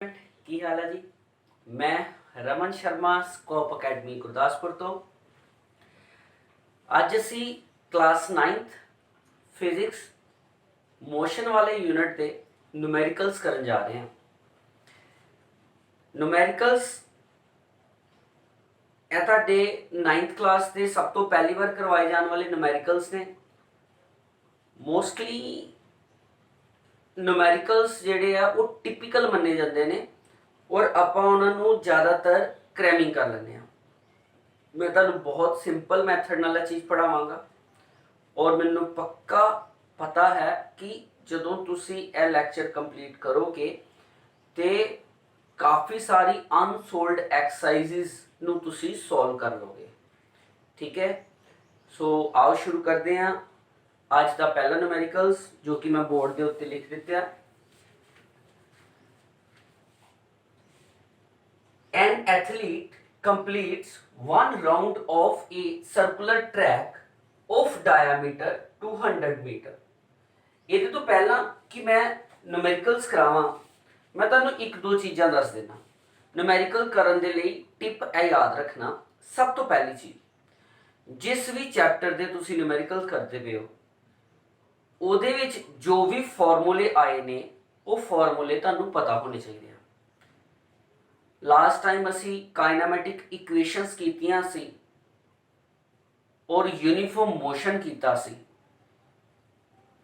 ਕੀ ਹਾਲ ਹੈ ਜੀ। ਮੈਂ ਰਮਨ ਸ਼ਰਮਾ ਸਕੋਪ ਅਕੈਡਮੀ ਗੁਰਦਾਸਪੁਰ ਤੋਂ। ਅੱਜ ਅਸੀਂ ਕਲਾਸ 9th ਫਿਜ਼ਿਕਸ ਮੋਸ਼ਨ ਵਾਲੇ ਯੂਨਿਟ ਦੇ ਨੂਮੈਰੀਕਲਸ ਕਰਨ ਜਾ ਰਹੇ ਹਾਂ। ਨੂਮੈਰੀਕਲਸ ਇਹ ਤੁਹਾਡੇ 9th ਕਲਾਸ ਦੇ ਸਭ ਤੋਂ ਪਹਿਲੀ ਵਾਰ ਕਰਵਾਏ ਜਾਣ ਵਾਲੇ ਨੂਮੈਰੀਕਲਸ ਨੇ। ਮੋਸਟਲੀ ਨੂਮੈਰੀਕਲਸ ਜਿਹੜੇ ਆ ਉਹ ਟਿਪੀਕਲ ਮੰਨੇ ਜਾਂਦੇ ਨੇ और ਆਪਾਂ ਉਹਨਾਂ ਨੂੰ ਜ਼ਿਆਦਾतर ਕ੍ਰੈਮਿੰਗ ਕਰ ਲੈਂਦੇ ਹਾਂ। ਮੈਂ ਤੁਹਾਨੂੰ ਬਹੁਤ ਸਿੰਪਲ ਮੈਥਡ ਨਾਲ ਇਹ ਚੀਜ਼ ਪੜਾਵਾਂਗਾ ਔਰ ਮੈਨੂੰ ਪੱਕਾ ਪਤਾ ਹੈ ਕਿ ਜਦੋਂ ਤੁਸੀਂ ਇਹ ਲੈਕਚਰ ਕੰਪਲੀਟ ਕਰੋਗੇ ਤੇ ਕਾਫੀ ਸਾਰੀ ਅਨਸੋਲਵਡ ਐਕਸਰਸਾਈਜ਼ਸ ਨੂੰ ਤੁਸੀਂ ਸੋਲਵ ਕਰ ਲਓਗੇ। ਠੀਕ ਹੈ, ਸੋ ਆਓ ਸ਼ੁਰੂ ਕਰਦੇ ਹਾਂ। ਅੱਜ ਦਾ ਪਹਿਲਾ ਨੂਮੈਰੀਕਲਸ ਜੋ ਕਿ ਮੈਂ ਬੋਰਡ ਦੇ ਉੱਤੇ ਲਿਖ ਦਿੱਤਾ। An athlete completes one round of a circular track of diameter 200 meter। ਇਹਦੇ ਤੋਂ ਪਹਿਲਾਂ ਕਿ ਮੈਂ ਨੂਮੈਰੀਕਲਸ ਕਰਾਵਾਂ ਮੈਂ ਤੁਹਾਨੂੰ ਇੱਕ ਦੋ ਚੀਜ਼ਾਂ ਦੱਸ ਦੇਣਾ। ਨੂਮੈਰੀਕਲ ਕਰਨ ਦੇ ਲਈ ਟਿਪ ਇਹ ਯਾਦ ਰੱਖਣਾ, ਸਭ ਤੋਂ ਪਹਿਲੀ ਚੀਜ਼ ਜਿਸ ਵੀ ਚੈਪਟਰ ਦੇ ਤੁਸੀਂ ਨੂਮੈਰੀਕਲ ਕਰਦੇ ਪਏ ਹੋ ਉਹਦੇ ਵਿੱਚ ਜੋ ਵੀ ਫਾਰਮੂਲੇ ਆਏ ਨੇ ਉਹ ਫਾਰਮੂਲੇ ਤੁਹਾਨੂੰ ਪਤਾ ਹੋਣੇ ਚਾਹੀਦੇ ਆ। ਲਾਸਟ ਟਾਈਮ ਅਸੀਂ ਕਾਇਨਾਮੈਟਿਕ ਇਕੁਏਸ਼ਨਸ ਕੀਤੀਆਂ ਸੀ ਔਰ ਯੂਨੀਫਾਰਮ ਮੋਸ਼ਨ ਕੀਤਾ ਸੀ।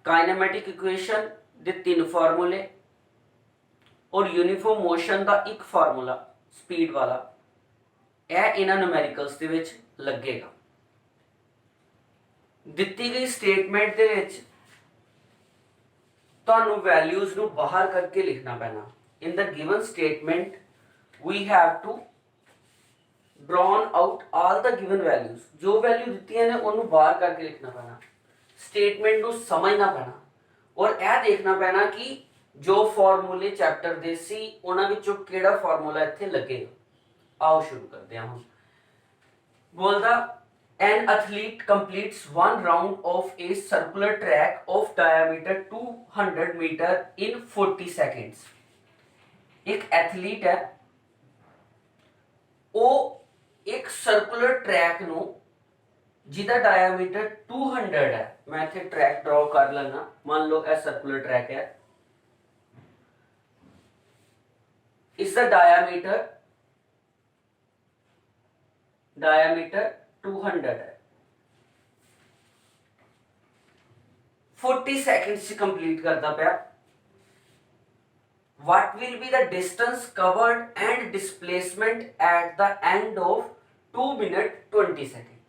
ਕਾਇਨਾਮੈਟਿਕ ਇਕੁਏਸ਼ਨ ਦੇ 3 ਫਾਰਮੂਲੇ ਔਰ ਯੂਨੀਫਾਰਮ ਮੋਸ਼ਨ ਦਾ ਇੱਕ ਫਾਰਮੂਲਾ ਸਪੀਡ ਵਾਲਾ, ਇਹ ਇਹਨਾਂ ਨੂਮੈਰੀਕਲਸ ਦੇ ਵਿੱਚ ਲੱਗੇਗਾ। ਦਿੱਤੀ ਗਈ ਸਟੇਟਮੈਂਟ ਦੇ ਵਿੱਚ ਤੁਹਾਨੂੰ ਵੈਲਿਊਜ਼ ਨੂੰ ਬਾਹਰ ਕਰਕੇ ਲਿਖਣਾ ਪੈਣਾ। In the given statement we have to drawn out all the given values। ਜੋ ਵੈਲਿਊ ਦਿੱਤੀਆਂ ਨੇ ਉਹਨੂੰ ਬਾਹਰ ਕਰਕੇ ਲਿਖਣਾ ਪੈਣਾ, ਸਟੇਟਮੈਂਟ ਨੂੰ ਸਮਝਣਾ ਪੈਣਾ ਔਰ ਇਹ ਦੇਖਣਾ ਪੈਣਾ ਕਿ ਜੋ ਫਾਰਮੂਲੇ ਚੈਪਟਰ ਦੇ ਸੀ ਉਹਨਾਂ ਵਿੱਚੋਂ ਕਿਹੜਾ ਫਾਰਮੂਲਾ ਇੱਥੇ ਲੱਗੇਗਾ। ਆਓ ਸ਼ੁਰੂ ਕਰਦੇ ਹਾਂ। ਹੁਣ ਬੋਲਦਾ an athlete completes one round of a circular track of diameter 200 meter in 40 seconds। ਇੱਕ ਐਥਲੀਟ ਹੈ, ਉਹ ਇੱਕ ਸਰਕੂਲਰ ਟਰੈਕ ਨੂੰ ਜਿਹਦਾ ਡਾਇਆਮੀਟਰ 200 ਹੈ, ਮੈਂ ਇੱਥੇ ਟਰੈਕ ਡਰਾਅ ਕਰ ਲੈਣਾ। ਮੰਨ ਲਓ ਇਹ ਸਰਕੂਲਰ ਟਰੈਕ ਹੈ, ਇਸ ਦਾ ਡਾਇਆਮੀਟਰ 200 ਹੈ। 40 ਸੈਕਿੰਡਸ ਚ ਕੰਪਲੀਟ ਕਰਦਾ ਪਿਆ। What will be the distance covered and displacement at the end of 2 minutes 20 seconds?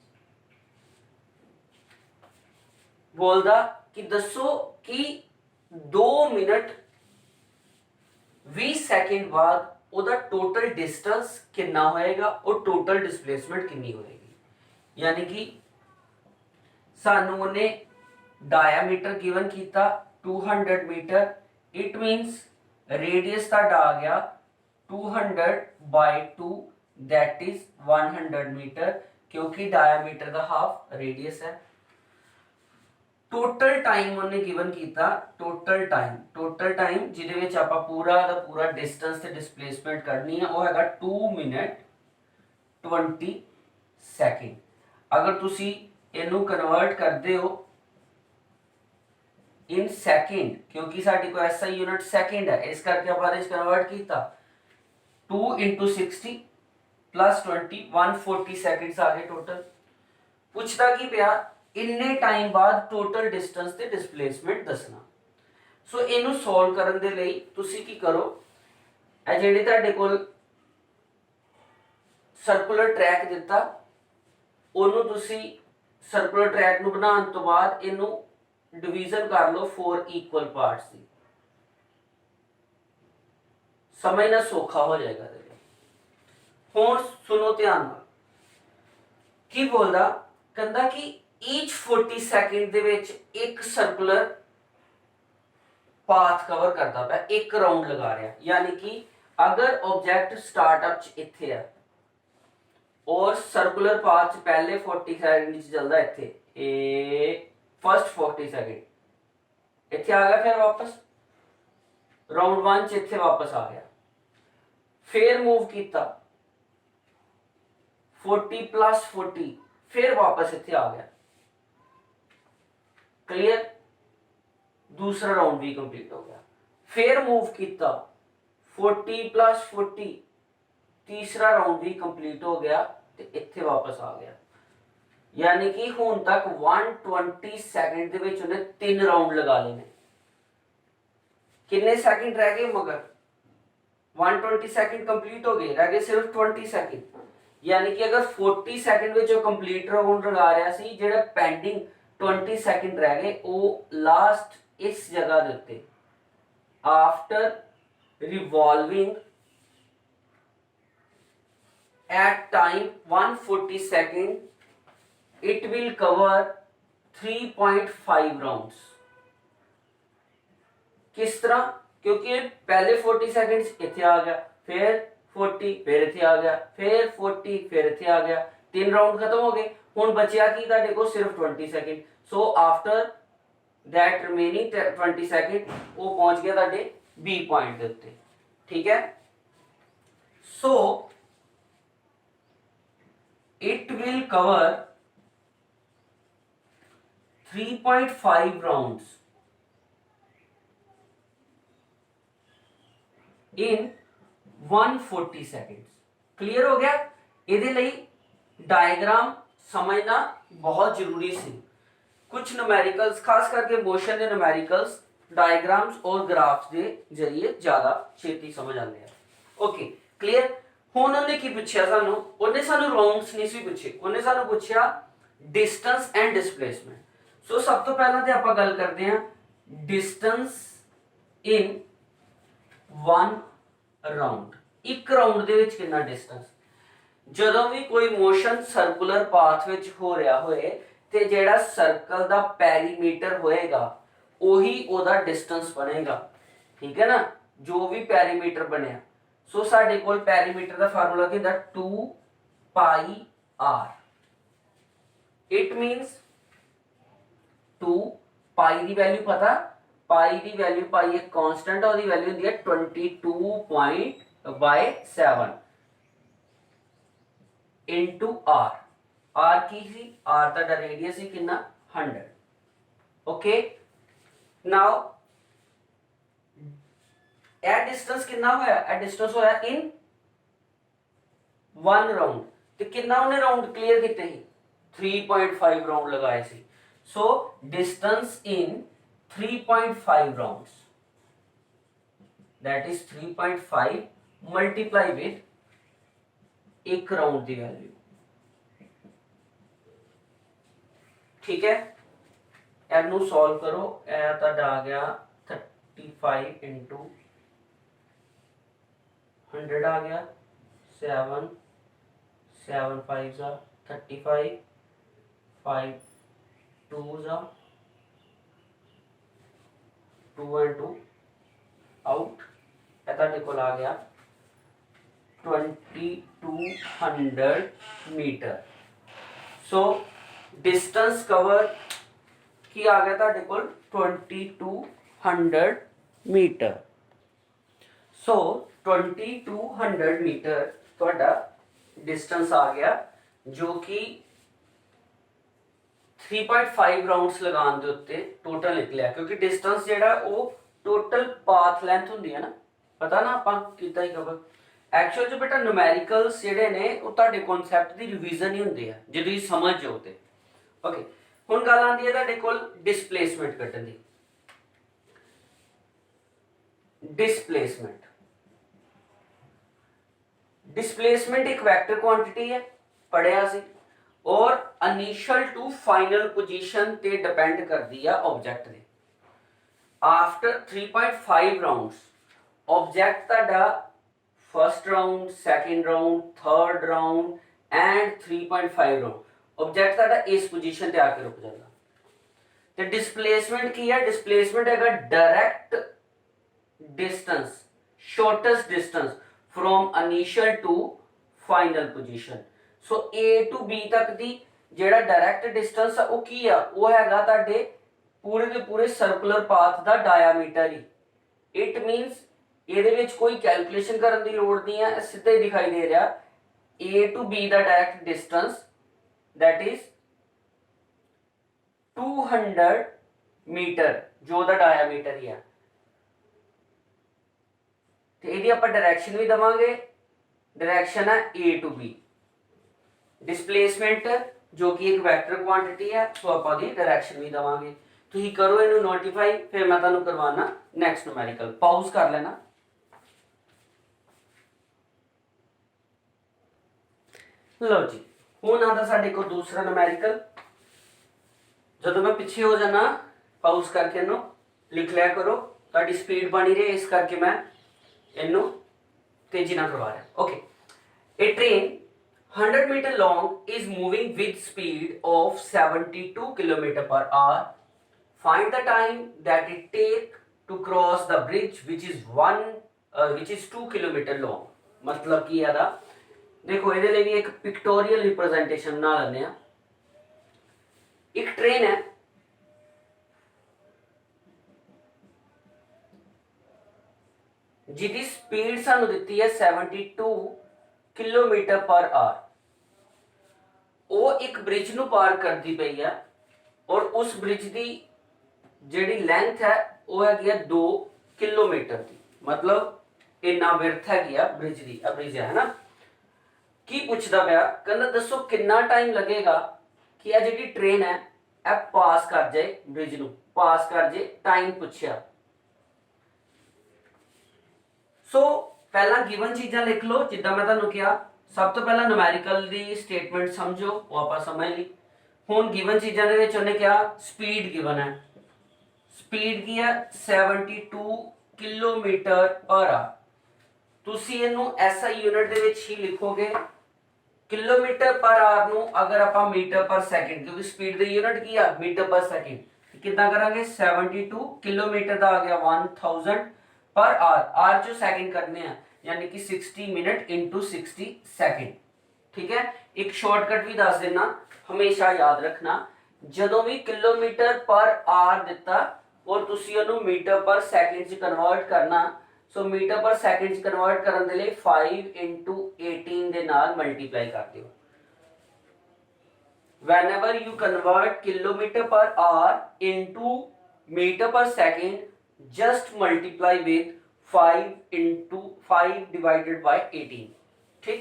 बोलदा कि दसो कि 2 मिनट 20 सेकंड बाद ਉਹਦਾ टोटल डिस्टेंस कितना होएगा और टोटल डिस्प्लेसमेंट कितनी होएगी। यानी कि सानू ਉਹਨੇ डायमीटर गिवन ਕੀਤਾ 200 मीटर, इट मीन्स रेडियस ਤੁਹਾਡਾ आ गया 200/2 दैट इज 100 मीटर, क्योंकि डायमीटर ਦਾ हाफ रेडियस है। टोटल टाइम ਉਹਨੇ गिवन ਕੀਤਾ, टोटल टाइम ਜਿਹਦੇ ਵਿੱਚ ਆਪਾਂ ਪੂਰਾ ਦਾ ਪੂਰਾ डिस्टेंस ਤੇ डिस्प्लेसमेंट करनी है ਉਹ ਹੈਗਾ 2 ਮਿੰਟ 20 ਸੈਕਿੰਡ। अगर ਤੁਸੀਂ ਇਹਨੂੰ ਕਨਵਰਟ ਕਰਦੇ ਹੋ इन सेकंड, क्योंकि साडी को ऐसा यूनिट सेकंड है इस करके अपन इस कन्वर्ट किया 2 × 60 + 20 140 सेकंड्स आ गए टोटल। पूछता की पिया इन्ने टाइम बाद टोटल डिस्टेंस ते डिस्प्लेसमेंट दसना। सो इनू सॉल्व करन दे लई तुसी की करो, ए जेडे तुहाडे कोल सर्कुलर ट्रैक दिता ओनू तुसी सर्कुलर ट्रैक नू बनाउण तो बाद इनू डिवीजन कर लो 4 इक्वल पार्ट्स की, समझना सौखा हो जाएगा। हुण सुनो ध्यान नाल की बोलदा, कहंदा कि ईच 40 सेकंड दे विच एक सर्कुलर पाथ कवर करता पिया, एक राउंड लगा रहा। यानी कि अगर ऑब्जेक्ट स्टार्टअप च इत्थे है और सर्कुलर पाथ च पहले 40 सेकंड च चलदा इत्थे ए फर्स्ट 40 सेकंड इत्थे आ गया, फिर वापस राउंड 1 च इत्थे वापस आ गया। फिर मूव किया 40 + 40, फिर वापस इत्थे आ गया। क्लियर, दूसरा राउंड भी कंप्लीट हो गया। फिर मूव किया 40 + 40, तीसरा राउंड भी कंप्लीट हो गया ते इत्थे वापस आ गया। यानी कि हुण तक 120 सैकेंड दे विच उन्हें 3 राउंड लगा लेने। कितने सैकेंड रह गए मगर 120 सैकेंड कंप्लीट हो गए, रह गए सिर्फ 20 सैकेंड। यानी कि अगर 40 सैकेंड में जो कंप्लीट राउंड लगा रहा सी, जेड़ा पेंडिंग 20 सैकेंड रह गए वो लास्ट इस जगह दे उत्ते after revolving at time 140 second, it will cover 3.5 rounds। किस तरह, क्योंकि पहले 40 सेकंड्स इत्थे आ गया, फिर 40, फिर इत्थे आ गया, फिर 40, फिर इत्थे आ गया, 3 राउंड खत्म हो गए। हुण बचिया की तुहाडे कोल सिर्फ 20 second. So after that remaining 20 second वो पहुंच गया तुहाडे बी पॉइंट दे उत्ते। ठीक है, सो it will cover 3.5 rounds in 140 seconds। Clear हो गया। ਇਹਦੇ ਲਈ डायग्राम समझना बहुत जरूरी सी। कुछ न्यूमेरिकल्स खास करके मोशन के न्यूमेरिकल्स डायग्राम्स और ग्राफ्स के जरिए ज्यादा छेती समझ आते हैं। Okay clear. ਹੁਣ ਉਹਨੇ ਕੀ ਪੁੱਛਿਆ ਸਾਨੂੰ, ਉਹਨੇ ਸਾਨੂੰ ਰਾਉਂਡਸ ਨਹੀਂ ਸੀ ਪੁੱਛੇ, ਉਹਨੇ ਸਾਨੂੰ ਪੁੱਛਿਆ ਡਿਸਟੈਂਸ ਐਂਡ ਡਿਸਪਲੇਸਮੈਂਟ। ਸੋ ਸਭ ਤੋਂ ਪਹਿਲਾਂ ਤੇ ਆਪਾਂ ਗੱਲ ਕਰਦੇ ਹਾਂ ਡਿਸਟੈਂਸ ਇਨ 1 ਰਾਉਂਡ। ਇੱਕ ਰਾਉਂਡ ਦੇ ਵਿੱਚ ਕਿੰਨਾ ਡਿਸਟੈਂਸ। ਜਦੋਂ ਵੀ ਕੋਈ ਮੋਸ਼ਨ ਸਰਕੂਲਰ ਪਾਥ ਵਿੱਚ ਹੋ ਰਿਹਾ ਹੋਏ ਤੇ ਜਿਹੜਾ ਸਰਕਲ ਦਾ ਪੈਰੀਮੀਟਰ ਹੋਏਗਾ ਉਹੀ ਉਹਦਾ ਡਿਸਟੈਂਸ ਬਣੇਗਾ। ਠੀਕ ਹੈ ਨਾ, ਜੋ ਵੀ ਪੈਰੀਮੀਟਰ ਬਣਿਆ। सो साडे कोल पैरीमीटर का फार्मूला की 2πr। It means 2 pi the value पता, पाई दी वैल्यू पाई एक कांस्टेंट और दी वैल्यू होती है 22.7 इनटू आर। आर की सी, आर दा रेडियस ही कितना 100। ओके नाउ ए डिस्टेंस कितना होया, ए डिस्टेंस होया इन 1 राउंड। तो कितना उन्हें राउंड क्लियर किते ही 3.5 राउंड लगाए सी। So distance in 3.5 rounds, that is 3.5 multiply with एक राउंड की वैल्यू। ठीक है, एनू सॉल्व करो। ए तुहाडा आ गया 35 इंटू 100 आ गया 7 7 5 35 5 2 2 and 2 आउट। तुहाडे कोल आ गया 2200 मीटर। सो डिस्टेंस कवर की आ गया तुहाडे कोल 2200 मीटर। सो 2200 मीटर तुहाडा डिस्टेंस आ गया, जो कि 3.5 राउंड्स लगाने दे उत्ते टोटल निकलिया। क्योंकि डिस्टेंस जेड़ा वो टोटल पाथ लेंथ हुंदी है ना, पता ना आपां कीता ही कवर। एक्चुअल च बेटा न्यूमेरिकल्स जेड़े ने वो तुहाडे कॉन्सैप्ट दी रिवीजन ही हुंदे आ जे तुसीं समझ जाओ ते। ओके हुण गल आंदी है तुहाडे कोल डिस्प्लेसमेंट कड्ढण दी। डिस्प्लेसमेंट डिस्प्लेसमेंट एक वेक्टर क्वांटिटी है, पढ़िया सी, और इनिशियल टू फाइनल पोजीशन ते डिपेंड करती है object they. After 3.5 rounds object तुहाडा first round, second round, third round and 3.5 round object तुहाडा इस पोजीशन ते आके रुक जाएगा। ते डिस्प्लेसमेंट की है, डिस्प्लेसमेंट है direct distance, shortest distance from initial to final position. So A to B तक दी जेड़ा डायरेक्ट डिस्टेंस है वो की है, वो हैगा तुहाडे पूरे के पूरे सर्कुलर पाथ दा डायामीटर ही। इट मींस ਇਹਦੇ ਵਿੱਚ ਕੋਈ ਕੈਲਕੂਲੇਸ਼ਨ ਕਰਨ ਦੀ ਲੋੜ ਨਹੀਂ ਹੈ, ਸਿੱਧਾ ਹੀ ਦਿਖਾਈ ਦੇ ਰਿਹਾ A to B ਦਾ direct distance that is 200 metre ਜੋ ਦਾ ਡਾਇਆਮੀਟਰ ਹੀ ਹੈ। ਤੇ ਇਹਦੀ ਆਪਾਂ ਡਾਇਰੈਕਸ਼ਨ ਵੀ ਦਵਾਂਗੇ, ਡਾਇਰੈਕਸ਼ਨ ਹੈ A to B। डिस्प्लेसमेंट जो कि एक वेक्टर क्वांटिटी है, सो ਆਪਾਂ ਦੀ डायरेक्शन भी दवांगे। ਤੁਸੀਂ ਕਰੋ ਇਹਨੂੰ ਨੋਟੀਫਾਈ, ਫਿਰ ਮੈਂ ਤੁਹਾਨੂੰ ਕਰਵਾਉਣਾ ਨੈਕਸਟ ਨੂਮੈਰੀਕਲ। ਪਾਉਜ਼ ਕਰ ਲੈਣਾ। ਲਓ ਜੀ, ਹੁਣ ਆਉਂਦਾ ਸਾਡੇ ਕੋਲ ਦੂਸਰਾ ਨੂਮੈਰੀਕਲ। ਜਦੋਂ ਮੈਂ ਪਿੱਛੇ ਹੋ ਜਾਣਾ ਪਾਉਜ਼ ਕਰਕੇ ਇਹਨੂੰ ਲਿਖ ਲਿਆ ਕਰੋ, ਤੁਹਾਡੀ ਸਪੀਡ ਬਣੀ ਰਹੇ, ਇਸ ਕਰਕੇ ਮੈਂ ਇਹਨੂੰ ਤੇਜ਼ੀ ਨਾਲ ਕਰਵਾ ਰਿਹਾ। Okay, a train 100 meter long is moving with speed of 72 km per hour. Find the time that it take to cross the bridge which is 2 km long. मतलब ਕੀ ਆਦਾ देखो ਇਹਦੇ ਲਈ ਵੀ ਇੱਕ ਪਿਕਟੋਰੀਅਲ ਰਿਪਰੈਜ਼ੈਂਟੇਸ਼ਨ ਬਣਾ ਲੈਂਦੇ ਆ। ਇੱਕ ਟ੍ਰੇਨ ਹੈ, ਜਿਹਦੀ ਸਪੀਡ ਸਾਨੂੰ ਦਿੱਤੀ ਹੈ 72 ਕਿਲੋਮੀਟਰ ਪਰ ਆਰ। ਉਹ ਇੱਕ ਬ੍ਰਿਜ ਨੂੰ ਪਾਰ ਕਰਦੀ ਪਈ ਹੈ ਔਰ ਉਸ ਬ੍ਰਿਜ ਦੀ ਜਿਹੜੀ ਲੈਂਥ ਹੈ ਉਹ ਹੈਗੀ ਹੈ 2 ਕਿਲੋਮੀਟਰ ਦੀ। मतलब ਇੰਨਾ ਵਿਰਥ ਹੈਗੀ ਆ ਬ੍ਰਿਜ ਦੀ। ਆ ਬ੍ਰਿਜ ਹੈ ਨਾ। ਕੀ ਪੁੱਛਦਾ ਪਿਆ, ਕਹਿੰਦਾ ਦੱਸੋ ਕਿੰਨਾ ਟਾਈਮ ਲੱਗੇਗਾ ਕਿ ਇਹ ਜਿਹੜੀ ਟ੍ਰੇਨ ਹੈ ਇਹ ਪਾਸ ਕਰ ਜਾਏ, ਬ੍ਰਿਜ ਨੂੰ ਪਾਸ ਕਰ ਜਾਏ। ਟਾਈਮ ਪੁੱਛਿਆ। ਸੋ ਪਹਿਲਾਂ ਗਿਵਨ ਚੀਜ਼ਾਂ ਲਿਖ ਲਓ ਜਿੱਦਾਂ ਮੈਂ ਤੁਹਾਨੂੰ ਕਿਹਾ। ਸਭ ਤੋਂ ਪਹਿਲਾਂ ਨੂਮੈਰੀਕਲ ਦੀ ਸਟੇਟਮੈਂਟ ਸਮਝੋ, ਉਹ ਆਪਾਂ ਸਮਝ ਲਈ। ਹੁਣ ਗਿਵਨ ਚੀਜ਼ਾਂ ਦੇ ਵਿੱਚ ਉਹਨੇ ਕਿਹਾ ਸਪੀਡ ਗਿਵਨ ਹੈ। ਸਪੀਡ ਕੀ ਹੈ 72 ਕਿਲੋਮੀਟਰ ਪਰ ਆਰ। ਤੁਸੀਂ ਇਹਨੂੰ ਐਸਆਈ ਯੂਨਿਟ ਦੇ ਵਿੱਚ ਹੀ ਲਿਖੋਗੇ। ਕਿਲੋਮੀਟਰ ਪਰ ਆਰ ਨੂੰ ਅਗਰ ਆਪਾਂ ਮੀਟਰ ਪਰ ਸੈਕਿੰਡ, ਕਿਉਂਕਿ ਸਪੀਡ ਦੀ ਯੂਨਿਟ ਕੀ ਆ ਮੀਟਰ ਪਰ ਸੈਕਿੰਡ, ਕਿੱਦਾਂ ਕਰਾਂਗੇ 72 ਕਿਲੋਮੀਟਰ ਦਾ ਆ ਗਿਆ 1000 पर आर जो सेकंड करने हैं यानी कि 60 मिनट इंटू 60 सेकंड। ठीक है, एक शॉर्टकट भी दस देना, हमेशा याद रखना ਜਦੋਂ ਵੀ किलोमीटर पर आर ਦਿੱਤਾ और ਤੁਸੀਂ ਉਹਨੂੰ मीटर पर सेकंड ਚ ਕਨਵਰਟ ਕਰਨਾ। ਸੋ मीटर पर सेकंड ਚ ਕਨਵਰਟ ਕਰਨ ਦੇ ਲਈ 5 into 18 ਦੇ ਨਾਲ ਮਲਟੀਪਲਾਈ ਕਰ ਦਿਓ। whenever you convert kilometer per hour into meter per second, just multiply with 5 into 5 divided by 18। ठीक,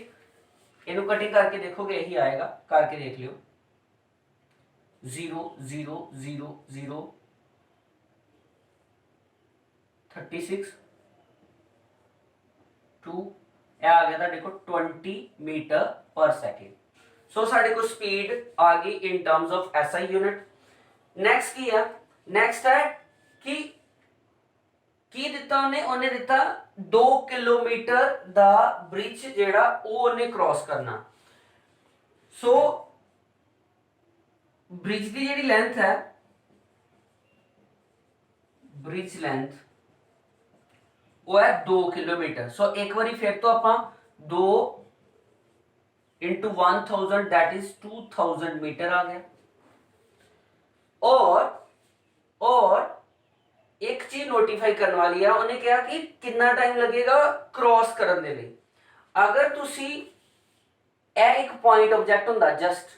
इनको कटिंग करके देखोगे यही आएगा, करके देख लियो। 0 0 0 0 36 2 ਇਹ ਆ ਗਿਆ ਤਾਂ देखो 20 मीटर पर सेकंड। सो साढ़े को स्पीड आ गई in terms of SI unit. Next की है, नेक्स्ट है कि ਕੀ ਦਿੱਤਾ ਉਹਨੇ ਦਿੱਤਾ 2 ਕਿਲੋਮੀਟਰ ਦਾ ਬ੍ਰਿਜ ਜਿਹੜਾ ਉਹ ਉਹਨੇ ਕ੍ਰਾਸ ਕਰਨਾ। ਸੋ ਬ੍ਰਿਜ ਦੀ ਜਿਹੜੀ ਲੈਂਥ ਹੈ, ਬ੍ਰਿਜ ਲੈਂਥ ਉਹ ਹੈ 2 ਕਿਲੋਮੀਟਰ। ਸੋ ਇੱਕ ਵਾਰੀ ਫਿਰ ਤੋਂ ਆਪਾਂ 2 into 1000 that is 2000 मीटर आ गया। और एक चीज नोटिफाई करने वाली है, उन्हें कहा कि कितना टाइम लगेगा क्रॉस करने दे लिए। अगर तुसी एक पॉइंट ऑब्जेक्ट होंदा जस्ट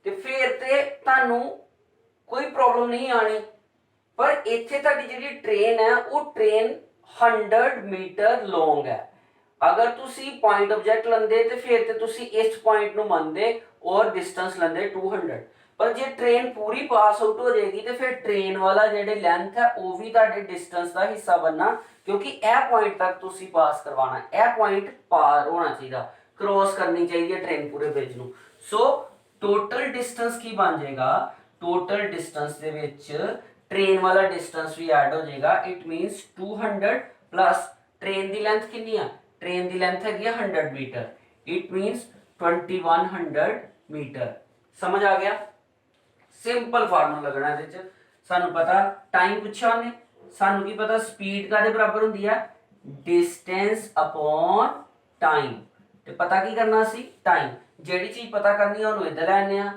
ते फिर ते तानू कोई प्रॉब्लम नहीं आनी, पर इत्थे ताडी जिहड़ी ट्रेन है वो ट्रेन 100 मीटर लॉन्ग है। अगर तुसी पॉइंट ऑब्जेक्ट लंदे ते फिर ते तुसी इस पॉइंट नू मनदे और डिस्टेंस लंदे 200। पर जे ट्रेन पूरी पास आउट हो जाएगी तो फिर ट्रेन वाला जेडे लेंथ है वो भी तुहाडे डिस्टेंस का हिस्सा बनना, क्योंकि यह पॉइंट तक तुसी पास करवाना, यह पॉइंट पार होना चाहिए, क्रॉस करनी चाहिए ट्रेन पूरे ब्रिज नू। सो टोटल डिस्टेंस की बन जाएगा, टोटल डिस्टेंस दे विच ट्रेन वाला डिस्टेंस भी ऐड हो जाएगा। इट मीनस 200 प्लस ट्रेन की लेंथ कितनी है, ट्रेन की लेंथ है 100 मीटर। It मीनस 2100 metre. समझ आ गया? सिंपल फार्मूला लगना है। सानू पता टाइम पूछा उन्हें, सानू की पता स्पीड का बराबर होंदी है डिस्टेंस अपॉन टाइम। ते पता की करना सी टाइम। जेड़ी चीज पता करनी है उन्होंने इधर लैने आ,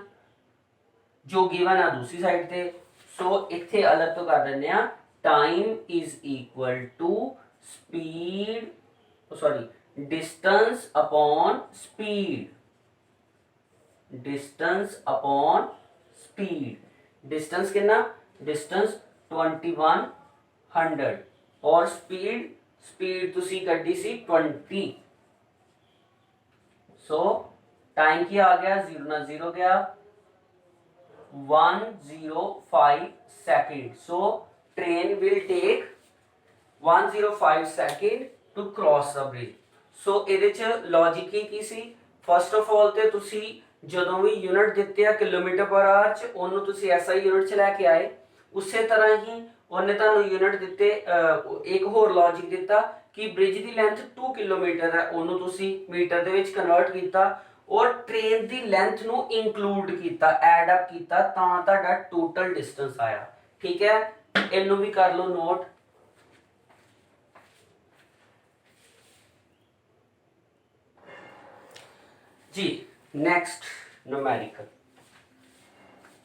जो गिवन है दूसरी साइड ते। सो इत्थे अलग तो कर देने आ, time is equal to speed sorry distance upon speed, distance upon speed. Distance कितना, डिस्टेंस 2100 और स्पीड, स्पीड तुसी कड्डी सी 20। सो टाइम की आ गया 0 ना 0 गया 105 second. So train will take 105 second to cross the bridge. So ਇਹਦੇ ਚ ਲੌਜੀਕ ਕੀ ਸੀ, ਫਸਟ ਆਫ ਆਲ ਤੇ ਤੁਸੀਂ ਜਦੋਂ ਵੀ ਯੂਨਿਟ ਦਿੱਤੇ ਆ ਕਿਲੋਮੀਟਰ ਪਰ ਆਵਰ ਚ ਉਹਨੂੰ ਤੁਸੀਂ ਐਸਆਈ ਯੂਨਿਟ ਚ ਲੈ ਕੇ ਆਏ। ਉਸੇ ਤਰ੍ਹਾਂ ਹੀ ਉਹਨੇ ਤੁਹਾਨੂੰ ਯੂਨਿਟ ਦਿੱਤੇ, ਇੱਕ ਹੋਰ ਲੌਜੀਕ ਦਿੱਤਾ ਕਿ ਬ੍ਰਿਜ ਦੀ ਲੈਂਥ 2 ਕਿਲੋਮੀਟਰ ਹੈ, ਉਹਨੂੰ ਤੁਸੀਂ ਮੀਟਰ ਦੇ ਵਿੱਚ ਕਨਵਰਟ ਕੀਤਾ और ट्रेन की लेंथ ਨੂੰ इंक्लूड किया, एड अप किया, ਤਾਂ ਤੁਹਾਡਾ टोटल डिस्टेंस आया। ठीक है, ਇਹਨੂੰ भी कर लो नोट। जी नैक्सट न्यूमेरिकल।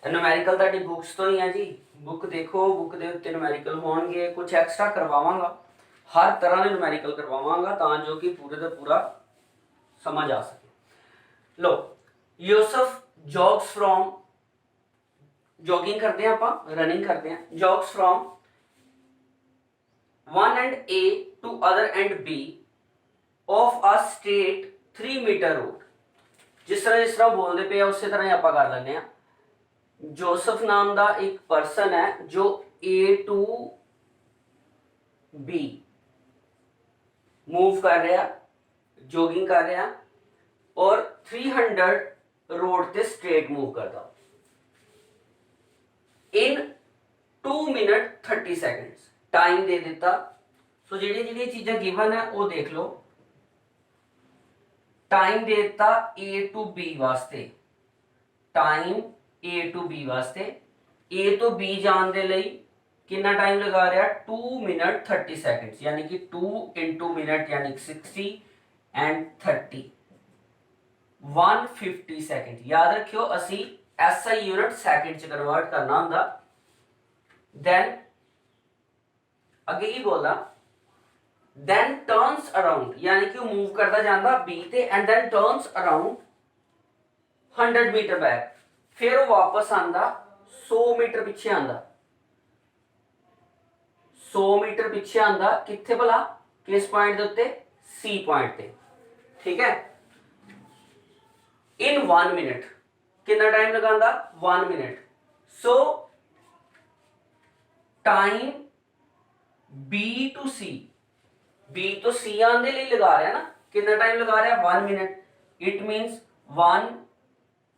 न्यूमेरिकल ਤੁਹਾਡੀ बुक्स तो ही है जी, बुक देखो, बुक ਦੇ ਉੱਤੇ न्यूमेरिकल होंगे, कुछ एक्स्ट्रा करवावांगा, हर तरह के न्यूमेरिकल करवावांगा ਤਾਂ जो कि पूरे ਦਾ पूरा समझ आ सके। लो यूसुफ जॉग्स फ्रॉम, जॉगिंग करते हैं आप, रनिंग करते हैं, jogs from one end A to other end B of a straight 3 metre road. जिस तरह बोलते पे उस तरह ही आप कर लेंगे हैं। जोसफ नाम का एक परसन है जो ए टू बी मूव कर रहा, जॉगिंग कर रहा और 300 रोड ते स्ट्रेट मूव करता इन 2 मिनट 30 सेकंड्स। टाइम दे दिता। सो जी चीज़ें गिवन है वो देख लो। टाइम दे दिता ए टू बी वास्ते, टाइम ए टू बी वास्ते, ए तो बी जान दे लई कितना टाइम लगा रहा 2 मिनट 30 सेकंड्स, यानी कि 2 इंटू मिनट यानी 60 एंड 30 150 सेकंड। याद रखियो असी एसआई यूनिट सेकंड च कन्वर्ट करना हुंदा। देन अगे ही बोलदा, देन टर्न्स अराउंड, यानी कि मूव करता जांदा बी ते and then turns around 100 metre back, फिर वो वापस आंदा 100 मीटर पीछे आंदा, 100 मीटर पीछे आंदा किथे भला, किस पॉइंट दे उत्ते, सी पॉइंट ते। ठीक है, इन 1 मिनट कितना टाइम लगांदा 1 minute. So time B to C, B तो सी आने लिए लगा रहा है ना, कितना टाइम लगा रहा है 1 minute. It means 1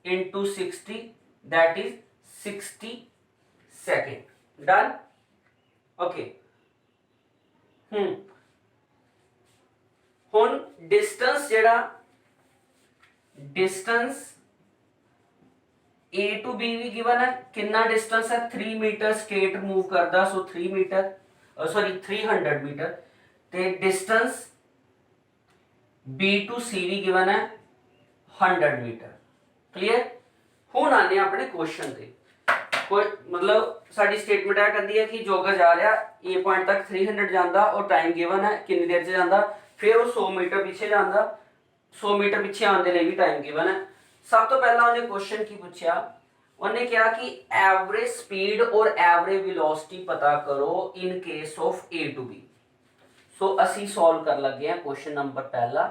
into 60 that is 60 second. Done. Okay, हुन डिस्टेंस जेड़ा, डिस्टेंस ए टू बी भी गिवन है, कितना डिस्टेंस है 3 मीटर स्ट्रेट मूव करदा, सो 3 मीटर सॉरी 300 मीटर। ते डिस्टेंस बी टू सी भी गिवन है 100 मीटर। क्लियर। हुण आने अपने क्वेश्चन ते, कोई मतलब साडी स्टेटमेंट है कहती है कि जोगा जा रहा ए पॉइंट तक 300 जांदा और टाइम गिवन है कितनी देर से जांदा, फिर वो 100 मीटर पीछे जांदा, 100 मीटर पीछे आने लिए भी टाइम गिवन है। सब तो पहला उन्हें क्वेश्चन की पूछा, उन्हें क्या कि एवरेज स्पीड और एवरेज वेलोसिटी पता करो in case of A to B. So असी सॉल्व कर लगे हैं क्वेश्चन नंबर पहला,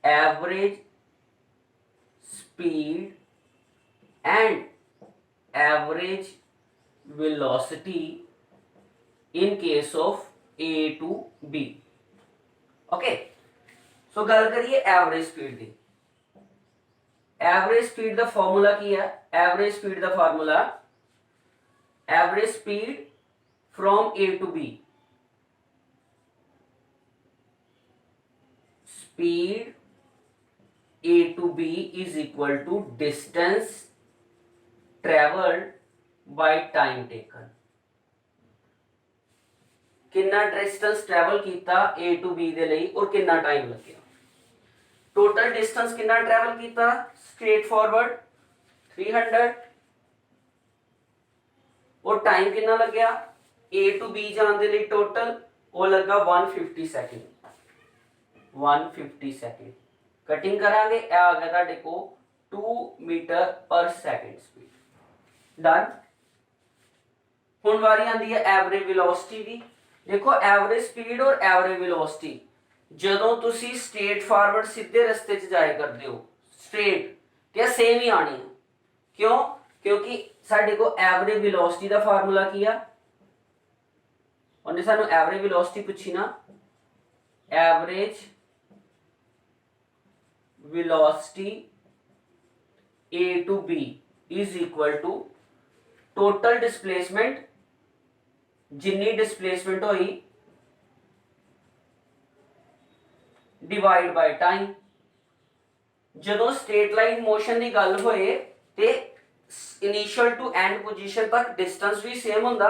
average speed and average velocity in case of A to B. Okay, so गल करिए एवरेज स्पीड की। एवरेज स्पीड का फॉर्मूला की है, एवरेज स्पीड का formula average speed from A to B, speed A to B is equal to distance travelled by time taken. कितना distance travel किया ए to B दे लई और कितना टाइम लगे। टोटल डिस्टेंस कितना ट्रेवल किया स्ट्रेट फॉरवर्ड 300 और टाइम कितना लग गया ए टू बी जाने दे लई टोटल वो लगा 150 सैकेंड 150 सैकेंड कटिंग करांगे ए आ गया तुहाडे को 2 मीटर पर सैकेंड स्पीड डन। हुण वारी आंदी है एवरेज वेलोसिटी दी। देखो एवरेज स्पीड और एवरेज वेलोसिटी जदों तुसी स्ट्रेट फॉरवर्ड सीधे रस्ते च जाए करदे हो स्ट्रेट ते सेम ही आनी है। क्यों? क्योंकि साडे को एवरेज वेलोसिटी दा फार्मूला की आ उन्हें सानू एवरेज वेलोसिटी पूछी ना average velocity A to B is equal to total displacement जिन्नी डिस्प्लेसमेंट होई डिवाइड बाय टाइम। जदों स्ट्रेट लाइन मोशन की गल होए ते इनिशियल टू एंड पोजीशन तक डिस्टेंस भी सेम हुंदा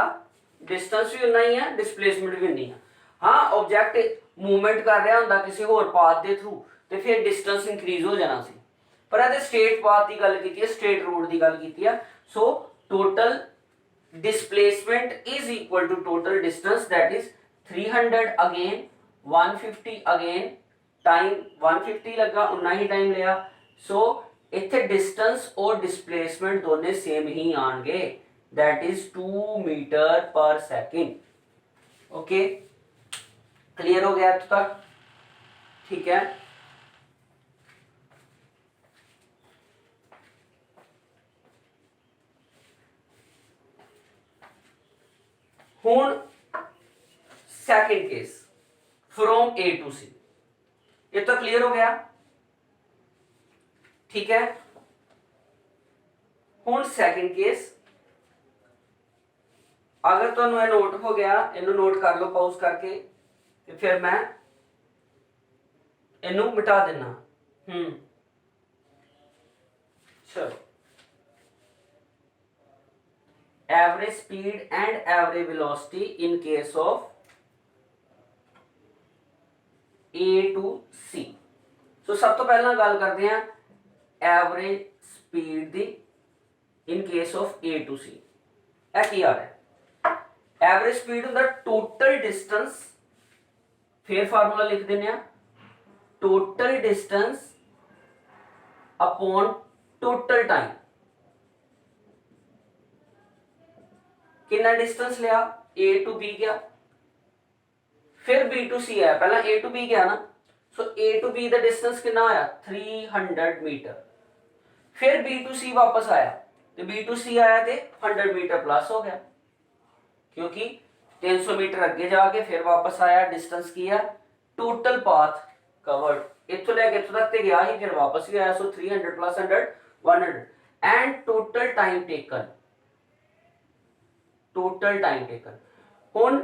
डिस्टेंस भी उन्ना ही है डिस्प्लेसमेंट भी उन्नी है। हाँ ऑब्जेक्ट मूवमेंट कर रहा हुंदा किसी होर पाथ के थ्रू ते फिर डिस्टेंस इंक्रीज हो जाना सी पर इहदे स्ट्रेट पाथ की गल कीती है स्ट्रेट रोड की गल कीती है। So total displacement is equal to total distance that is 300 again 150 again time 150 लगा उन्ना ही टाइम लिया। सो इत्थे डिस्टेंस और डिस्प्लेसमेंट दोनों सेम ही आएंगे that is 2 metre per second. Okay clear हो गया तो तक ठीक है। हुण second case from A to C ये तो क्लियर हो गया ठीक है। हुण सेकंड केस अगर तो नोट हो गया इनू नोट कर लो पॉज करके ते फिर मैं इनू मिटा देना। चलो average speed and average velocity in case of A to C. So सब तो पहला गल करते हैं एवरेज स्पीड दी in case of A to C. की आ रहा है एवरेज स्पीड होंदा टोटल डिस्टेंस फिर फार्मूला लिख देने total distance upon total time. कितना डिस्टेंस लिया ए टू बी गया फिर बी टू सी आया पहला ए टू बी गया ना। सो ए टू बी दा डिस्टेंस कितना आया 300 मीटर फिर बी टू सी वापस आया तो बी टू सी आया तो 100 मीटर प्लस हो गया क्योंकि 300 मीटर अगे जाके फिर वापस आया डिस्टेंस किया टोटल पाथ कवर्ड इथों लैके इथों तक गया ही फिर वापस भी आया। सो 300 plus 100 100 and total time taken total time taken हुण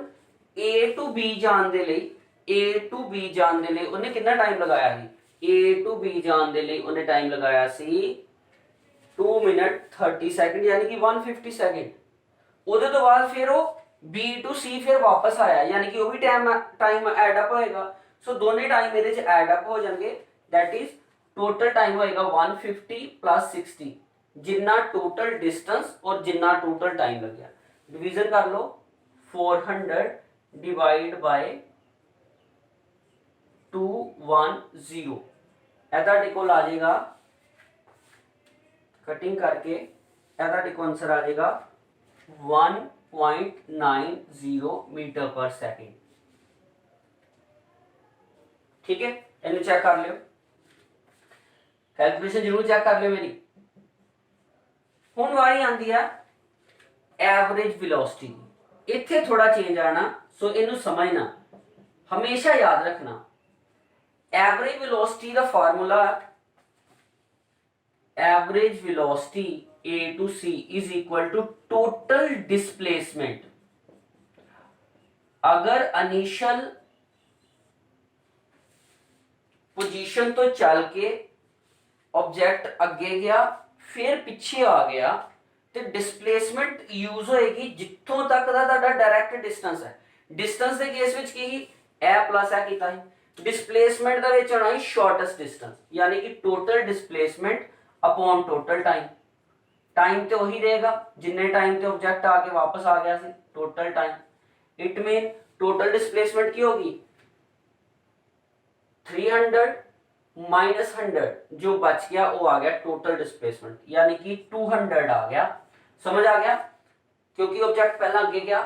ए टू बी जान दे लई ए टू बी जान दे लई उन्हें कितना टाइम लगाया सी ए टू बी जान दे लई उन्हें टाइम लगाया सी 2 मिनट 30 सेकंड यानी कि 150 सेकंड। उहदे तो बाद फिर वो बी टू सी फिर वापस आया यानी कि वो भी टाइम ऐड अप होएगा। सो दोनों टाइम इहदे च ऐड अप हो जाएंगे दैट इज टोटल टाइम होएगा 150 प्लस 60 जिन्ना टोटल डिस्टेंस और जिन्ना टोटल टाइम लग गया डिवीजन कर लो 400 डिवाइड बाय 210 ऐसा डिकोल आ जाएगा कटिंग करके ऐसा डिको आंसर आ जाएगा 1.90 मीटर पर सेकेंड। ठीक है इन्हें चेक कर लियो कैलकुलेशन जरूर चेक कर लियो मेरी। हुण वारी आंदी है एवरेज वेलोसिटी इत्थे थोड़ा चेंज आना सो इनू समझना हमेशा याद रखना एवरेज वेलोसिटी दा formula average velocity A to C is equal to total displacement. अगर इनिशियल पोजीशन तो चल के ऑब्जेक्ट अगे गया फिर पीछे आ गया तो डिस्प्लेसमेंट यूज होएगी जिथों तक दा डायरेक्ट डिस्टेंस है। डिस्टेंस के केस विच की ए प्लस ए कीता है डिस्प्लेसमेंट दा विच होना है शॉर्टेस्ट डिस्टेंस यानी कि total displacement upon total time. Time तो वही रहेगा जिन्ने टाइम ते ऑब्जेक्ट आके वापस आ गया सी total time. It mean total displacement की होगी 300 माइनस 100, जो बच गया वो आ गया टोटल डिस्प्लेसमेंट, यानी कि 200 आ गया। समझ आ गया, क्योंकि ऑब्जेक्ट पहला आगे गया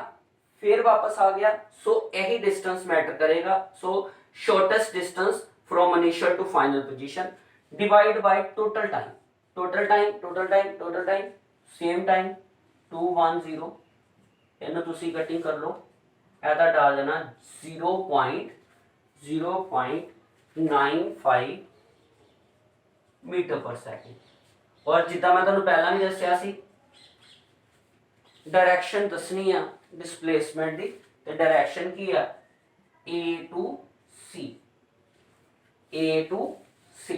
फिर वापस आ गया, सो यही डिस्टेंस मैटर करेगा। So shortest distance from initial to final position divide by total time, total time total time total time same time 210, ਇਹਨੂੰ ਤੁਸੀਂ ਕਟਿੰਗ ਕਰ ਲਓ, ਇਹਦਾ ਡਾਲ ਦੇਣਾ 0.0.95 ਮੀਟਰ ਪਰ ਸੈਕਿੰਡ। ਔਰ ਜਿੱਦਾਂ ਮੈਂ ਤੁਹਾਨੂੰ ਪਹਿਲਾਂ ਵੀ ਦੱਸਿਆ ਸੀ, डायरेक्शन दसनी है डिस्प्लेसमेंट दी, ते डायरेक्शन की है A to C, A to C।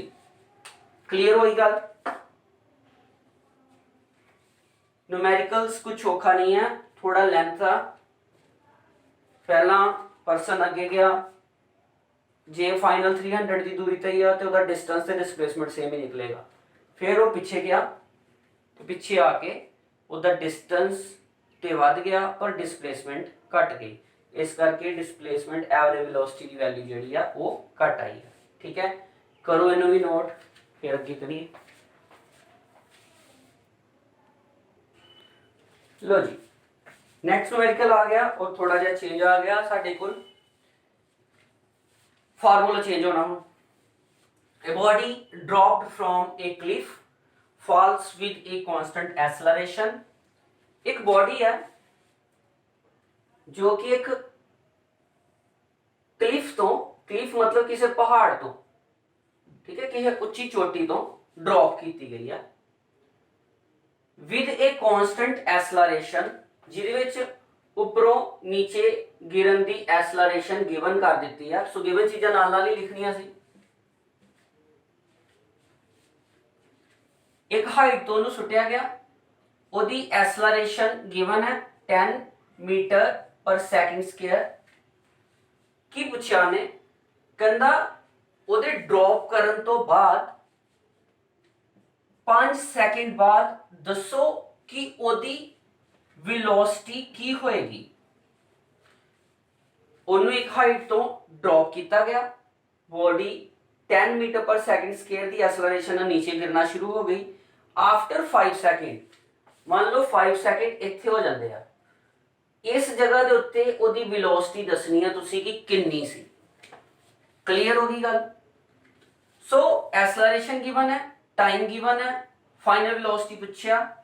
Clear हुई गल? न्यूमेरिकल्स कुछ औखा नहीं है, थोड़ा लेंथ था। पहला परसन अगे गया, जे फाइनल 300 की दूरी तय है तो उसका डिस्टेंस ते डिस्प्लेसमेंट सेम ही निकलेगा। फिर वो पीछे गया तो पीछे आके ਉਹਦਾ डिस्टेंस ਤੇ ਵੱਧ ਗਿਆ ਪਰ डिस्प्लेसमेंट ਘਟ ਗਈ, ਇਸ ਕਰਕੇ डिस्प्लेसमेंट एवरेज वेलोसिटी ਦੀ ਵੈਲਿਊ ਜਿਹੜੀ ਆ ਉਹ ਘਟ ਆਈ ਹੈ। ਠੀਕ ਹੈ, ਕਰੋ ਇਹਨੂੰ ਵੀ ਨੋਟ, ਫਿਰ ਅੱਗੇ ਕਰੀਏ। लो जी, नेक्स्ट न्यूमेरिकल आ गया और थोड़ा जिहा चेंज आ गया साडे कोल, फार्मूला चेंज होना हूं। A body dropped from a cliff falls with a constant acceleration. एक बॉडी है जो कि एक क्लिफ तो, क्लिफ मतलब किसी पहाड़ तो, ठीक है, किसी उच्ची चोटी तो ड्रॉप की गई है विद ए कांस्टेंट एक्सेलरेशन, जिहदे विच उपरों नीचे गिरन दी एक्सेलरेशन गिवन कर दी है। सो गिवन चीज़ां नाल नाल ही लिखनियां सी। एक हाइट तो उन्होंने सुटिया गया, ओदी एक्सेलरेशन गिवन है 10 मीटर पर सेकंड स्क्वायर। की पूछा ने, कहंदा ओदे ड्रॉप करन तो बाद 5 सेकंड बाद दसो कि ओदी वेलोसिटी की होएगी। ओनू एक हाइट तो ड्रॉप किया गया, body 10 metre per second square दी एक्सेलरेशन नीचे गिरना शुरू हो गई। आफ्टर 5 सेकंड, मान लो 5 सेकंड इत्थे हो जाते हैं, इस जगह के उत्ते ओदी वेलोसिटी दसनी है तुसी कि कितनी सी। क्लियर होगी गल? सो एक्सेलरेशन गिवन है, टाइम गिवन है, फाइनल वेलोसिटी पूछा,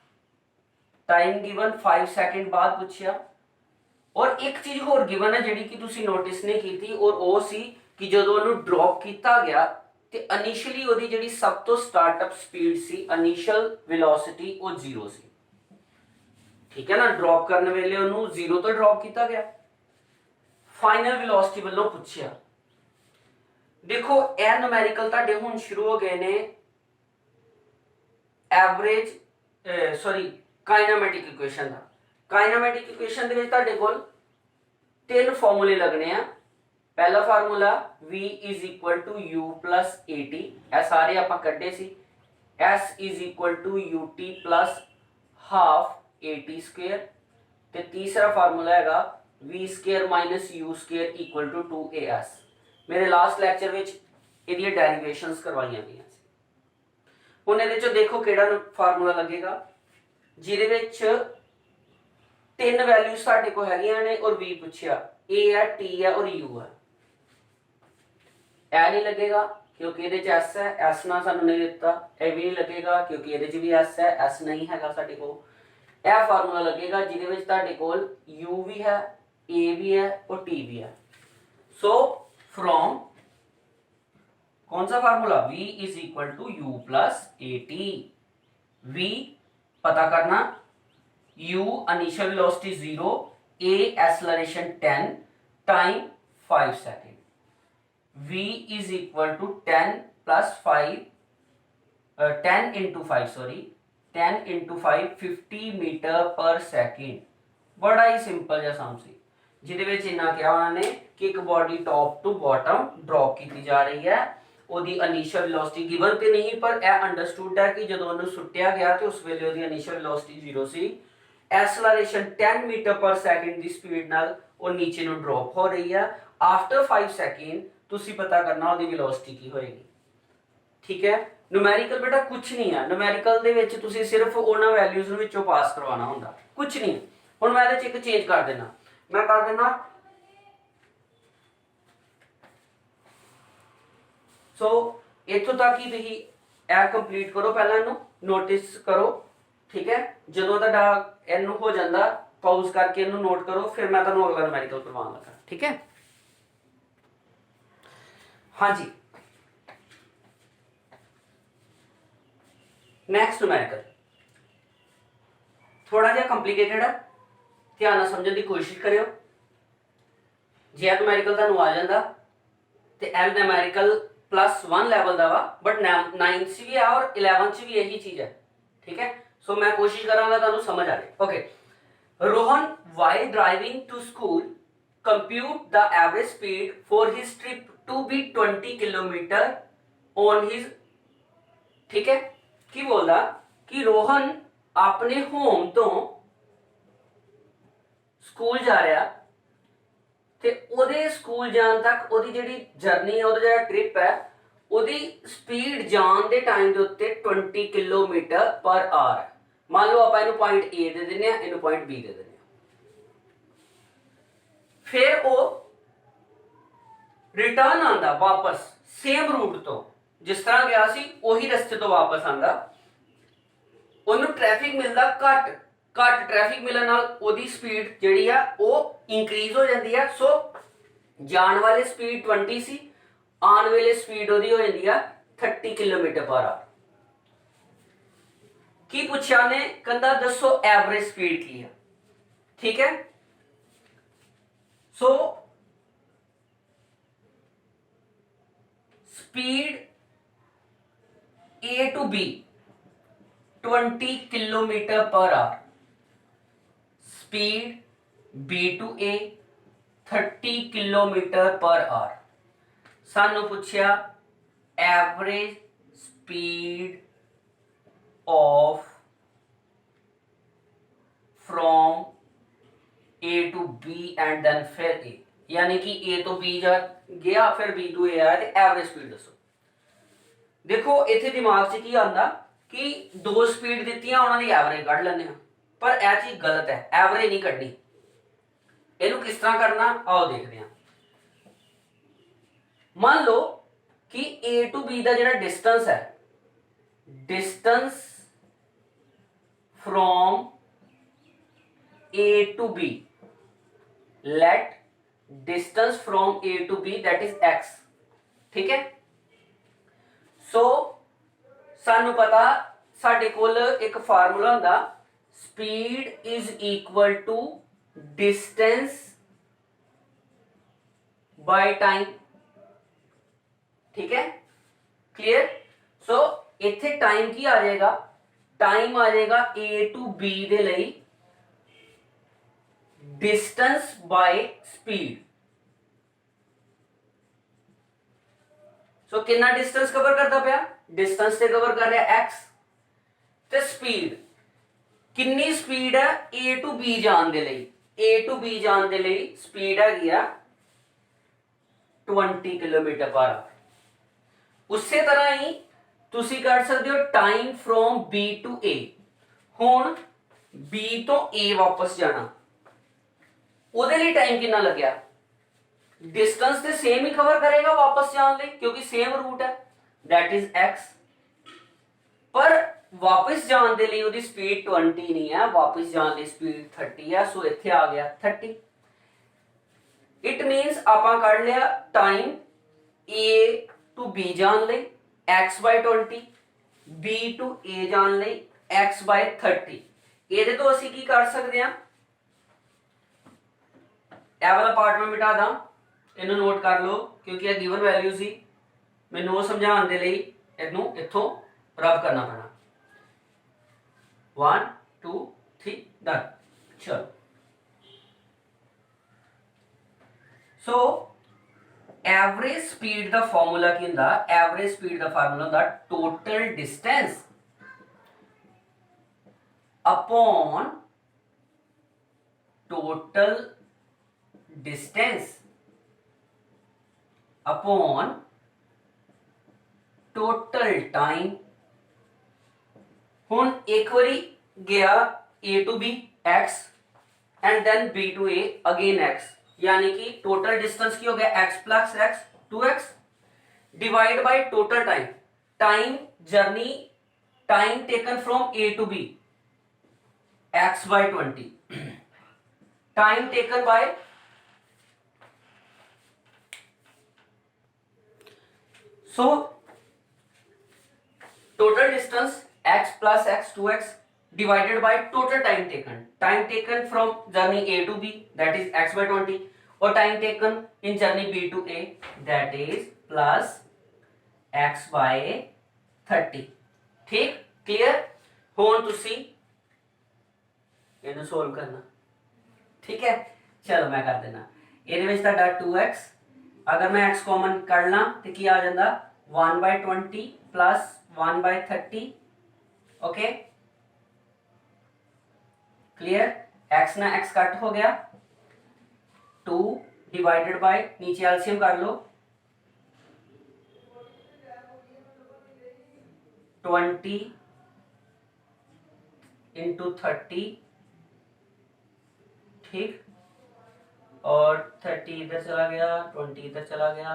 टाइम गिवन 5 सेकंड बाद पूछा, और एक चीज होर गिवन है जिहड़ी कि तुसी नोटिस नहीं की थी, और वो सी कि जदों उहनूं ड्रॉप किया गया ते इनिशियली ओदी जिहड़ी सब तो स्टार्टअप स्पीड सी, इनिशियल वेलोसिटी वो 0 सी। ठीक है ना, ड्रॉप करने वेले उहनूं 0 तो ड्रॉप किया गया। फाइनल वेलोसिटी वालों पूछा, देखो ए न्यूमेरिकल तुहाडे हुण शुरू हो गए ने एवरेज सॉरी काइनेमेटिक इक्वेशन दा। काइनेमेटिक इक्वेशन दे विच तुहाडे कोल 3 फॉर्मूले लगने आ। पहला formula v is equal to u plus at, ए सारे आपां कड्डे सी। s is equal to ut plus half at square, ते तीसरा फार्मूला हैगा v square minus u square equal to 2as। मेरे लास्ट लैक्चर विच इहदी डेरिवेशंस करवाईयां गईयां सी। हुण इहदे चों देखो किहड़ा फार्मूला लगेगा जिहदे विच 3 वैल्यूज साडे कोल हैगियां ने और v पूछिया, a है, t है और u है। ए नहीं लगेगा क्योंकि ये s है, s ना सानू नहीं दिता। ए भी नहीं लगेगा क्योंकि ये भी s है, s नहीं हैगा साडे कोल। ए फार्मूला लगेगा जिहदे विच तुहाडे कोल u भी है, a भी है और t भी है। सो फ्रॉम कौन सा formula, v is equal to u plus at। v पता करना, u initial velocity 0, a acceleration 10, time 5 second. v is equal to 10 plus 5 10 into 5 sorry 10 into 5 50 metre per second. बड़ा ही सिंपल जहा सम सी, जिहदे विच इन्ना किया उन्होंने कि एक body top to bottom drop की जा रही है, ओदी इनिशियल वेलोसिटी गिवन ते नहीं पर ए अंडरस्टूड है कि जदों उन्हें सुट्टिया गया तो उस वेले ओदी इनिशियल वेलोसिटी 0 सी। एक्सेलरेशन 10 मीटर पर सेकंड दी स्पीड नाल ਉਹ ਨੀਚੇ ਨੂੰ ਡ੍ਰੌਪ ਹੋ ਰਹੀ ਆ। ਆਫਟਰ 5 ਸੈਕਿੰਡ ਤੁਸੀਂ ਪਤਾ ਕਰਨਾ ਉਹਦੀ ਵੈਲੋਸਿਟੀ ਕੀ ਹੋਏਗੀ। ਠੀਕ ਹੈ, ਨੂਮੈਰੀਕਲ ਬੇਟਾ ਕੁਝ ਨਹੀਂ ਆ। ਨੂਮੈਰੀਕਲ ਦੇ ਵਿੱਚ ਤੁਸੀਂ ਸਿਰਫ ਉਹਨਾਂ ਵੈਲਿਊਜ਼ ਨੂੰ ਵਿੱਚੋਂ ਪਾਸ ਕਰਵਾਉਣਾ ਹੁੰਦਾ, ਕੁਝ ਨਹੀਂ। ਹੁਣ ਮੈਂ ਇਹਦੇ ਚ ਇੱਕ ਚੇਂਜ ਕਰ ਦੇਣਾ, ਮੈਂ ਕਰ ਦੇਣਾ ਸੋ ਇੱਥੋਂ ਤੱਕ ਹੀ ਤੁਸੀਂ ਇਹ ਕੰਪਲੀਟ ਕਰੋ, ਪਹਿਲਾਂ ਇਹਨੂੰ ਨੋਟਿਸ ਕਰੋ। ਠੀਕ ਹੈ, ਜਦੋਂ ਤੁਹਾਡਾ ਇਹਨੂੰ ਹੋ ਜਾਂਦਾ ਪਾਉਜ਼ ਕਰਕੇ ਇਹਨੂੰ ਨੋਟ ਕਰੋ, ਫਿਰ ਮੈਂ ਤੁਹਾਨੂੰ ਅਗਲਾ ਨੂਮੈਰੀਕਲ ਕਰਵਾਉਣ ਲੱਗਾ। ਠੀਕ ਹੈ, ਹਾਂਜੀ ਨੈਕਸਟ ਨੂਮੈਰੀਕਲ ਥੋੜਾ ਜਿਹਾ ਕੰਪਲਿਕੇਟਡ ਹੈ, ਧਿਆਨ ਨਾਲ ਸਮਝਣ ਦੀ ਕੋਸ਼ਿਸ਼ ਕਰਿਓ। ਜੇ ਨੂਮੈਰੀਕਲ ਤੁਹਾਨੂੰ ਆ ਜਾਂਦਾ ਤੇ ਇਹ ਨੂਮੈਰੀਕਲ +1 ਲੈਵਲ ਦਾ ਵਾ, ਬਟ 9 ਚ ਵੀ ਆ ਔਰ 11 ਚ ਵੀ ਇਹੀ ਚੀਜ਼ ਹੈ। ਠੀਕ ਹੈ, ਸੋ ਮੈਂ ਕੋਸ਼ਿਸ਼ ਕਰਾਂਗਾ ਤੁਹਾਨੂੰ ਸਮਝ ਆ ਜਾਏ। Okay, Rohan, while driving to school, compute the average speed for his trip to be 20 kilometre on his। ठीक है, की बोलदा कि रोहन अपने होम तो स्कूल जा रहा ਤੇ ਉਹਦੇ ਸਕੂਲ ਜਾਣ ਤੱਕ ਉਹਦੀ ਜਿਹੜੀ ਜਰਨੀ ਹੈ, ਉਹਦਾ ਜਿਹੜਾ ਟ੍ਰਿਪ ਹੈ, ਉਹਦੀ ਸਪੀਡ ਜਾਣ ਦੇ ਟਾਈਮ ਦੇ ਉੱਤੇ 20 ਕਿਲੋਮੀਟਰ ਪਰ ਆਵਰ ਹੈ। ਮੰਨ ਲਓ ਆਪਾਂ ਇਹਨੂੰ ਪੁਆਇੰਟ A ਦੇ ਦਿੰਦੇ ਆ, ਇਹਨੂੰ ਪੁਆਇੰਟ B ਦੇ ਦਿੰਦੇ ਆ। ਫਿਰ ਉਹ ਰਿਟਰਨ ਆਂਦਾ ਵਾਪਸ ਸੇਮ ਰੂਟ ਤੋਂ, ਜਿਸ ਤਰ੍ਹਾਂ ਗਿਆ ਸੀ ਉਹੀ ਰਸਤੇ ਤੋਂ ਵਾਪਸ ਆਂਦਾ। ਉਹਨੂੰ ਟ੍ਰੈਫਿਕ ਮਿਲਦਾ ਘੱਟ ਟ੍ਰੈਫਿਕ ਮਿਲਣ ਨਾਲ ਉਹਦੀ ਸਪੀਡ ਜਿਹੜੀ ਆ ਉਹ ਇੰਕਰੀਜ਼ ਹੋ ਜਾਂਦੀ ਆ। ਸੋ ਜਾਣ ਵਾਲੇ ਸਪੀਡ 20 ਸੀ, ਆਉਣ ਵੇਲੇ ਸਪੀਡ ਉਹਦੀ ਹੋ ਜਾਂਦੀ ਆ 30 ਕਿਲੋਮੀਟਰ ਪਰ ਆਵਰ। ਕੀ ਪੁੱਛਿਆ ਨੇ, ਕਹਿੰਦਾ ਦੱਸੋ ਐਵਰੇਜ ਸਪੀਡ ਕੀ ਆ। ਠੀਕ ਹੈ, so speed A to B 20 kilometre per hour, speed B to A 30 kilometre per hour. सानू पूछया average speed of from A to B and then फिर A, यानी कि A तो B जा गया फिर B to A आया, ते एवरेज स्पीड दसो। देखो इत्थे दिमाग च की आंदा कि दो स्पीड दित्तियां उन्हां दी एवरेज कढ लैंदे हां, पर यह चीज गलत है, एवरेज नहीं कढनी। इहनूं किस तरह करना आओ देखते हैं। मान लो कि A to B दा जिहड़ा डिस्टेंस है, distance from A to B, let distance from A to B that is x। ठीक है, सो सानू पता साडे कोल एक फार्मूला हुंदा, speed is equal to distance by time. ठीक है, क्लियर। सो इत्थे टाइम की आ जाएगा, टाइम आ जाएगा A to B दे लई डिस्टेंस बाय स्पीड। सो कितना डिस्टेंस कवर करता पाया, डिस्टेंस से कवर कर रहा है x, ते स्पीड कितनी स्पीड है A to B जान दे लई, A to B जान दे लई स्पीड है गया 20 किलोमीटर पर आवर। उसी तरह ही तुसी कर सकते हो time from B to A। हुण B तो A वापस जाना, ਉਹਦੇ ਲਈ टाइम कितना लग्या, डिस्टेंस ਤੇ सेम ही कवर करेगा वापस जाने ਲਈ क्योंकि सेम रूट है, दैट इज x। पर वापस जाने ਦੇ ਲਈ ਉਹਦੀ स्पीड 20 नहीं है, वापस जाने ਲਈ स्पीड 30 है। सो ਇੱਥੇ आ गया 30। इट मींस ਆਪਾਂ ਕੱਢ ਲਿਆ टाइम A to B ਜਾਣ ਲਈ x/20, B to A ਜਾਣ ਲਈ x/30। ਇਹਦੇ ਤੋਂ ਅਸੀਂ ਕੀ ਕਰ ਸਕਦੇ ਹਾਂ, ਇਹ वाला पार्ट में मिटा दा, इन्हों नोट कर लो क्योंकि यह गिवन वैल्यू सी, मैनूं वो समझाने दे लई इहनूं इत्थों रब करना पैना। 1 2 3 डन। चलो, सो एवरेज स्पीड दा फार्मूला की हुंदा, एवरेज स्पीड दा फार्मूला हुंदा total distance upon total distance upon total time. हुण एक बारी गया A to B x and then B to A again x, यानी कि टोटल डिस्टेंस की हो गया x plus x 2x divide by total time, time journey time taken from A to B x by 20, time taken by so total distance x plus x 2x divided by total time taken from journey A to B, that is x by 20, or time taken in journey B to A, that is plus x by 30। ठीक clear. ਹੁਣ ਤੁਸੀਂ ਇਹਨੂੰ solve ਕਰਨਾ, ठीक है। चलो मैं कर देना, ਇਹਦੇ ਵਿੱਚ ਤੁਹਾਡਾ 2x, अगर मैं x कॉमन कर ਲਾਂ ਤੇ ਕੀ ਆ ਜਾਂਦਾ 1/20 plus 1/30, ओके क्लियर। x ना x कट हो गया, 2 डिवाइडेड बाय नीचे एलसीएम कर लो 20 into 30, ठीक, और 30 इधर चला गया 20 इधर चला गया,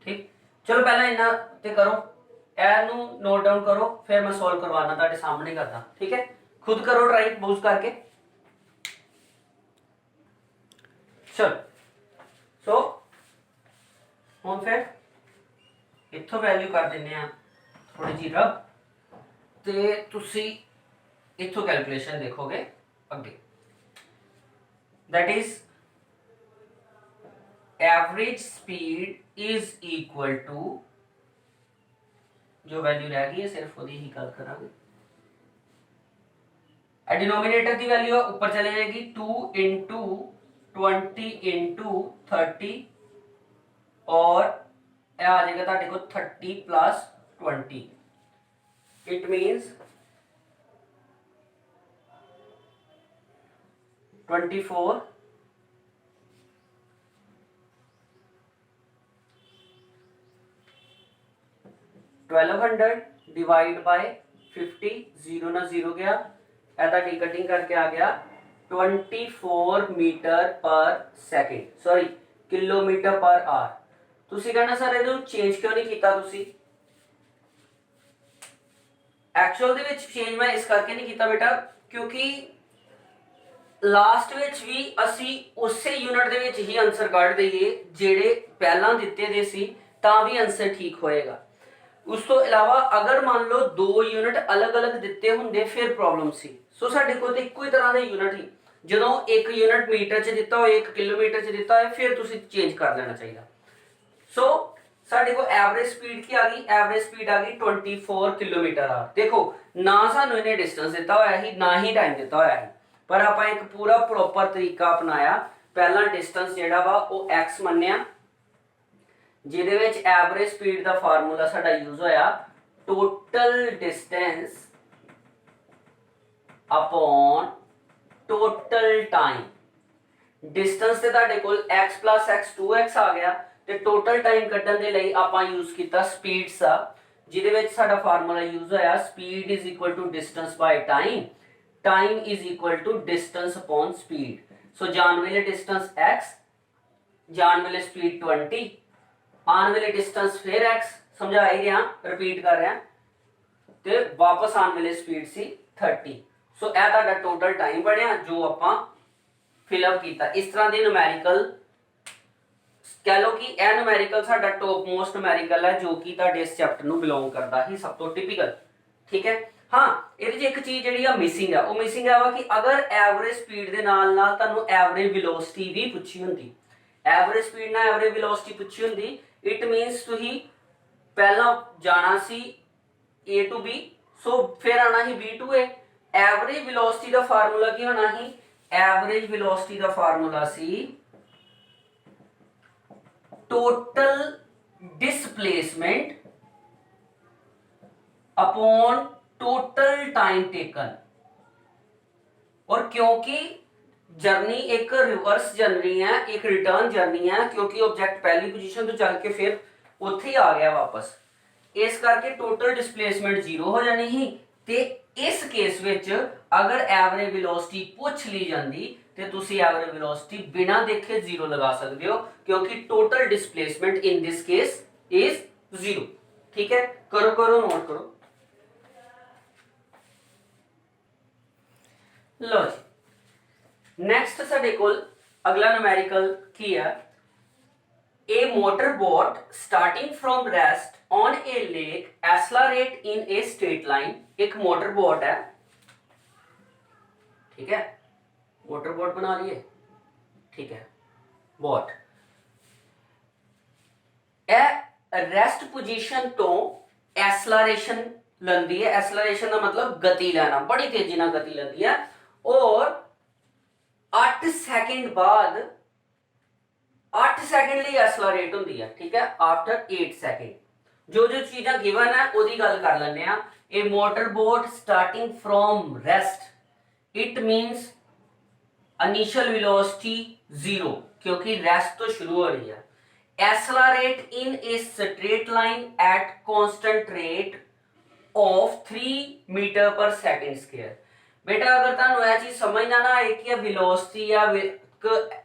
ठीक। चलो पहला इन्ना ते करो, एनू नोट डाउन करो, फिर मैं सॉल्व करवाना ਤੁਹਾਡੇ सामने करना, ठीक है। खुद करो ट्राई बूझ करके। चल सो ਹੁਣ ਫਿਰ ਇੱਥੋਂ ਵੈਲਿਊ ਕਰ ਦਿੰਨੇ ਆ ਥੋੜੀ ਜਿਹੀ ਰਬ, ਤੇ ਤੁਸੀਂ ਇੱਥੋਂ ਕੈਲਕੂਲੇਸ਼ਨ ਦੇਖੋਗੇ ਅੱਗੇ। that is average speed is equal to, जो वैल्यू रह गई है सिर्फ ਉਹਦੀ ही गल करांगे। डिनोमिनेटर की वैल्यू ऊपर चले जाएगी 2 into 20 into 30, और आ जाएगा ਤੁਹਾਡੇ को 30 plus 20, it means 24 1200 divide by 50, 0 ना 0 गया, ऐसा डी कटिंग करके आ गया 24 metre per second, sorry kilometre per our. ਤੁਸੀਂ कहना सर ਇਹਨੂੰ ਚੇਂਜ ਕਿਉਂ ਨਹੀਂ ਕੀਤਾ ਤੁਸੀਂ? ਐਕਚੁਅਲ ਦੇ ਵਿੱਚ ਚੇਂਜ ਮੈਂ ਇਸ ਕਰਕੇ ਨਹੀਂ ਕੀਤਾ ਬੇਟਾ, ਕਿਉਂਕਿ ਲਾਸਟ ਵਿੱਚ ਵੀ ਅਸੀਂ ਉਸੇ ਯੂਨਿਟ ਦੇ ਵਿੱਚ ਹੀ ਆਨਸਰ ਕੱਢ ਦਈਏ ਜਿਹੜੇ ਪਹਿਲਾਂ ਦਿੱਤੇ ਦੇ ਸੀ, ਤਾਂ ਵੀ ਆਨਸਰ ਠੀਕ ਹੋਏਗਾ। ਉਸ ਤੋਂ ਇਲਾਵਾ ਅਗਰ ਮੰਨ ਲਓ ਦੋ ਯੂਨਿਟ ਅਲੱਗ-ਅਲੱਗ ਦਿੱਤੇ ਹੁੰਦੇ ਫਿਰ ਪ੍ਰੋਬਲਮ ਸੀ। ਸੋ ਸਾਡੇ ਕੋਲ ਤਾਂ ਇੱਕੋ ਹੀ ਤਰ੍ਹਾਂ ਦੇ ਯੂਨਿਟ ਹੀ, ਜਦੋਂ ਇੱਕ ਯੂਨਿਟ ਮੀਟਰ 'ਚ ਦਿੱਤਾ ਹੋਏ, 1 ਕਿਲੋਮੀਟਰ 'ਚ ਦਿੱਤਾ ਹੋਏ, ਫਿਰ ਤੁਸੀਂ ਚੇਂਜ ਕਰ ਲੈਣਾ ਚਾਹੀਦਾ। सो साडे को एवरेज स्पीड की आ गई, एवरेज स्पीड आ गई 24 किलोमीटर आवर। देखो ना सानू इन्हें डिस्टेंस दिता होया ही, ना ही टाइम दिता होया ही, पर आपां एक पूरा प्रॉपर तरीका अपनाया। पहला डिस्टेंस जेड़ा वा वो x मन्निया, जिहदे विच एवरेज स्पीड दा फार्मूला साडा यूज होया total distance upon total time. Distance ते तुहाडे कोल x plus x 2x आ गया, ਤੇ ਟੋਟਲ ਟਾਈਮ ਕੱਢਣ ਦੇ ਲਈ ਆਪਾਂ ਯੂਜ਼ ਕੀਤਾ ਸਪੀਡਸ ਆ, ਜਿਹਦੇ ਵਿੱਚ ਸਾਡਾ ਫਾਰਮੂਲਾ ਯੂਜ਼ ਹੋਇਆ speed is equal to distance by time, time is equal to distance upon speed. So ਜਾਣ ਵੇਲੇ ਡਿਸਟੈਂਸ x, ਜਾਣ ਵੇਲੇ ਸਪੀਡ 20, ਆਉਣ ਵੇਲੇ ਡਿਸਟੈਂਸ ਫਿਰ x, ਸਮਝਾ ਹੀ ਰਿਹਾ, ਰਿਪੀਟ ਕਰ ਰਿਹਾ, ਤੇ ਵਾਪਸ ਆਉਣ ਵੇਲੇ ਸਪੀਡ ਸੀ 30। ਸੋ ਇਹ ਤੁਹਾਡਾ ਟੋਟਲ ਟਾਈਮ ਬਣਿਆ ਜੋ ਆਪਾਂ ਫਿਲਅਪ ਕੀਤਾ। ਇਸ ਤਰ੍ਹਾਂ ਦੇ ਨੂਮੈਰੀਕਲ कह लो कि यह न्यूमेरिकल साडा टॉप मोस्ट न्यूमेरिकल है, जो कि तुहाडे इस चैप्टर नूं बिलोंग करदा ही सब तो टिपिकल, ठीक है। हाँ इहदे च एक चीज जिहड़ी आ मिसिंग है, वो मिसिंग है कि अगर एवरेज स्पीड दे नाल नाल तुहानूं एवरेज वेलोसिटी भी पुछी हुंदी, एवरेज स्पीड नाल एवरेज वेलोसिटी पुछी हुंदी, इट मीनस तुसीं पहला जाना सी A to B, सो फिर आना ही B to A। Average velocity दा फार्मूला की होना ही, एवरेज वेलोसिटी दा फार्मूला सी total displacement upon total time taken. और क्योंकि जर्नी एक रिवर्स जर्नी है, एक रिटर्न जर्नी है, क्योंकि ऑब्जेक्ट पहली पोजीशन तो चल के फिर ਉੱਥੇ ही आ गया वापस। इस करके टोटल डिस्प्लेसमेंट 0 हो जानी ही। ते इस केस विच अगर एवरेज वेलोसिटी पूछ ली जाती तो तुसी एवरेज वेलोसिटी बिना देखे 0 लगा सकते हो, क्योंकि total displacement in this case is 0। ठीक है, करो करो नोट करो। लो जी, नेक्स्ट साडे कोल अगला न्यूमेरिकल की है। A motorboat starting from rest on a lake accelerate in a straight line। एक मोटरबोट है, ठीक है, मोटरबोट बना लिए, ठीक है, बोट रेस्ट पोजीशन तो एक्सलरेशन लेंदी है। एक्सलरेशन का मतलब गति लेना, बड़ी तेजी ना गति लेंदी है, और 8 सेकंड बाद 8 सेकंड ਲਈ एक्सलरेट ਹੁੰਦੀ है। ठीक है, आफ्टर 8 सेकंड जो जो चीज़ां गिवन है ਉਹਦੀ ਗੱਲ ਕਰ ਲੈਂਦੇ ਆ। A motorboat starting from rest, it means initial velocity 0, क्योंकि रेस्ट तो शुरू हो रही है। Accelerate in a straight line at constant rate of 3 metre per second square. बेटा अगर ਤੁਹਾਨੂੰ ਇਹ ਚੀਜ਼ ਸਮਝਣਾ ਨਾ ਆਏ ਕਿ वेलोसिटी या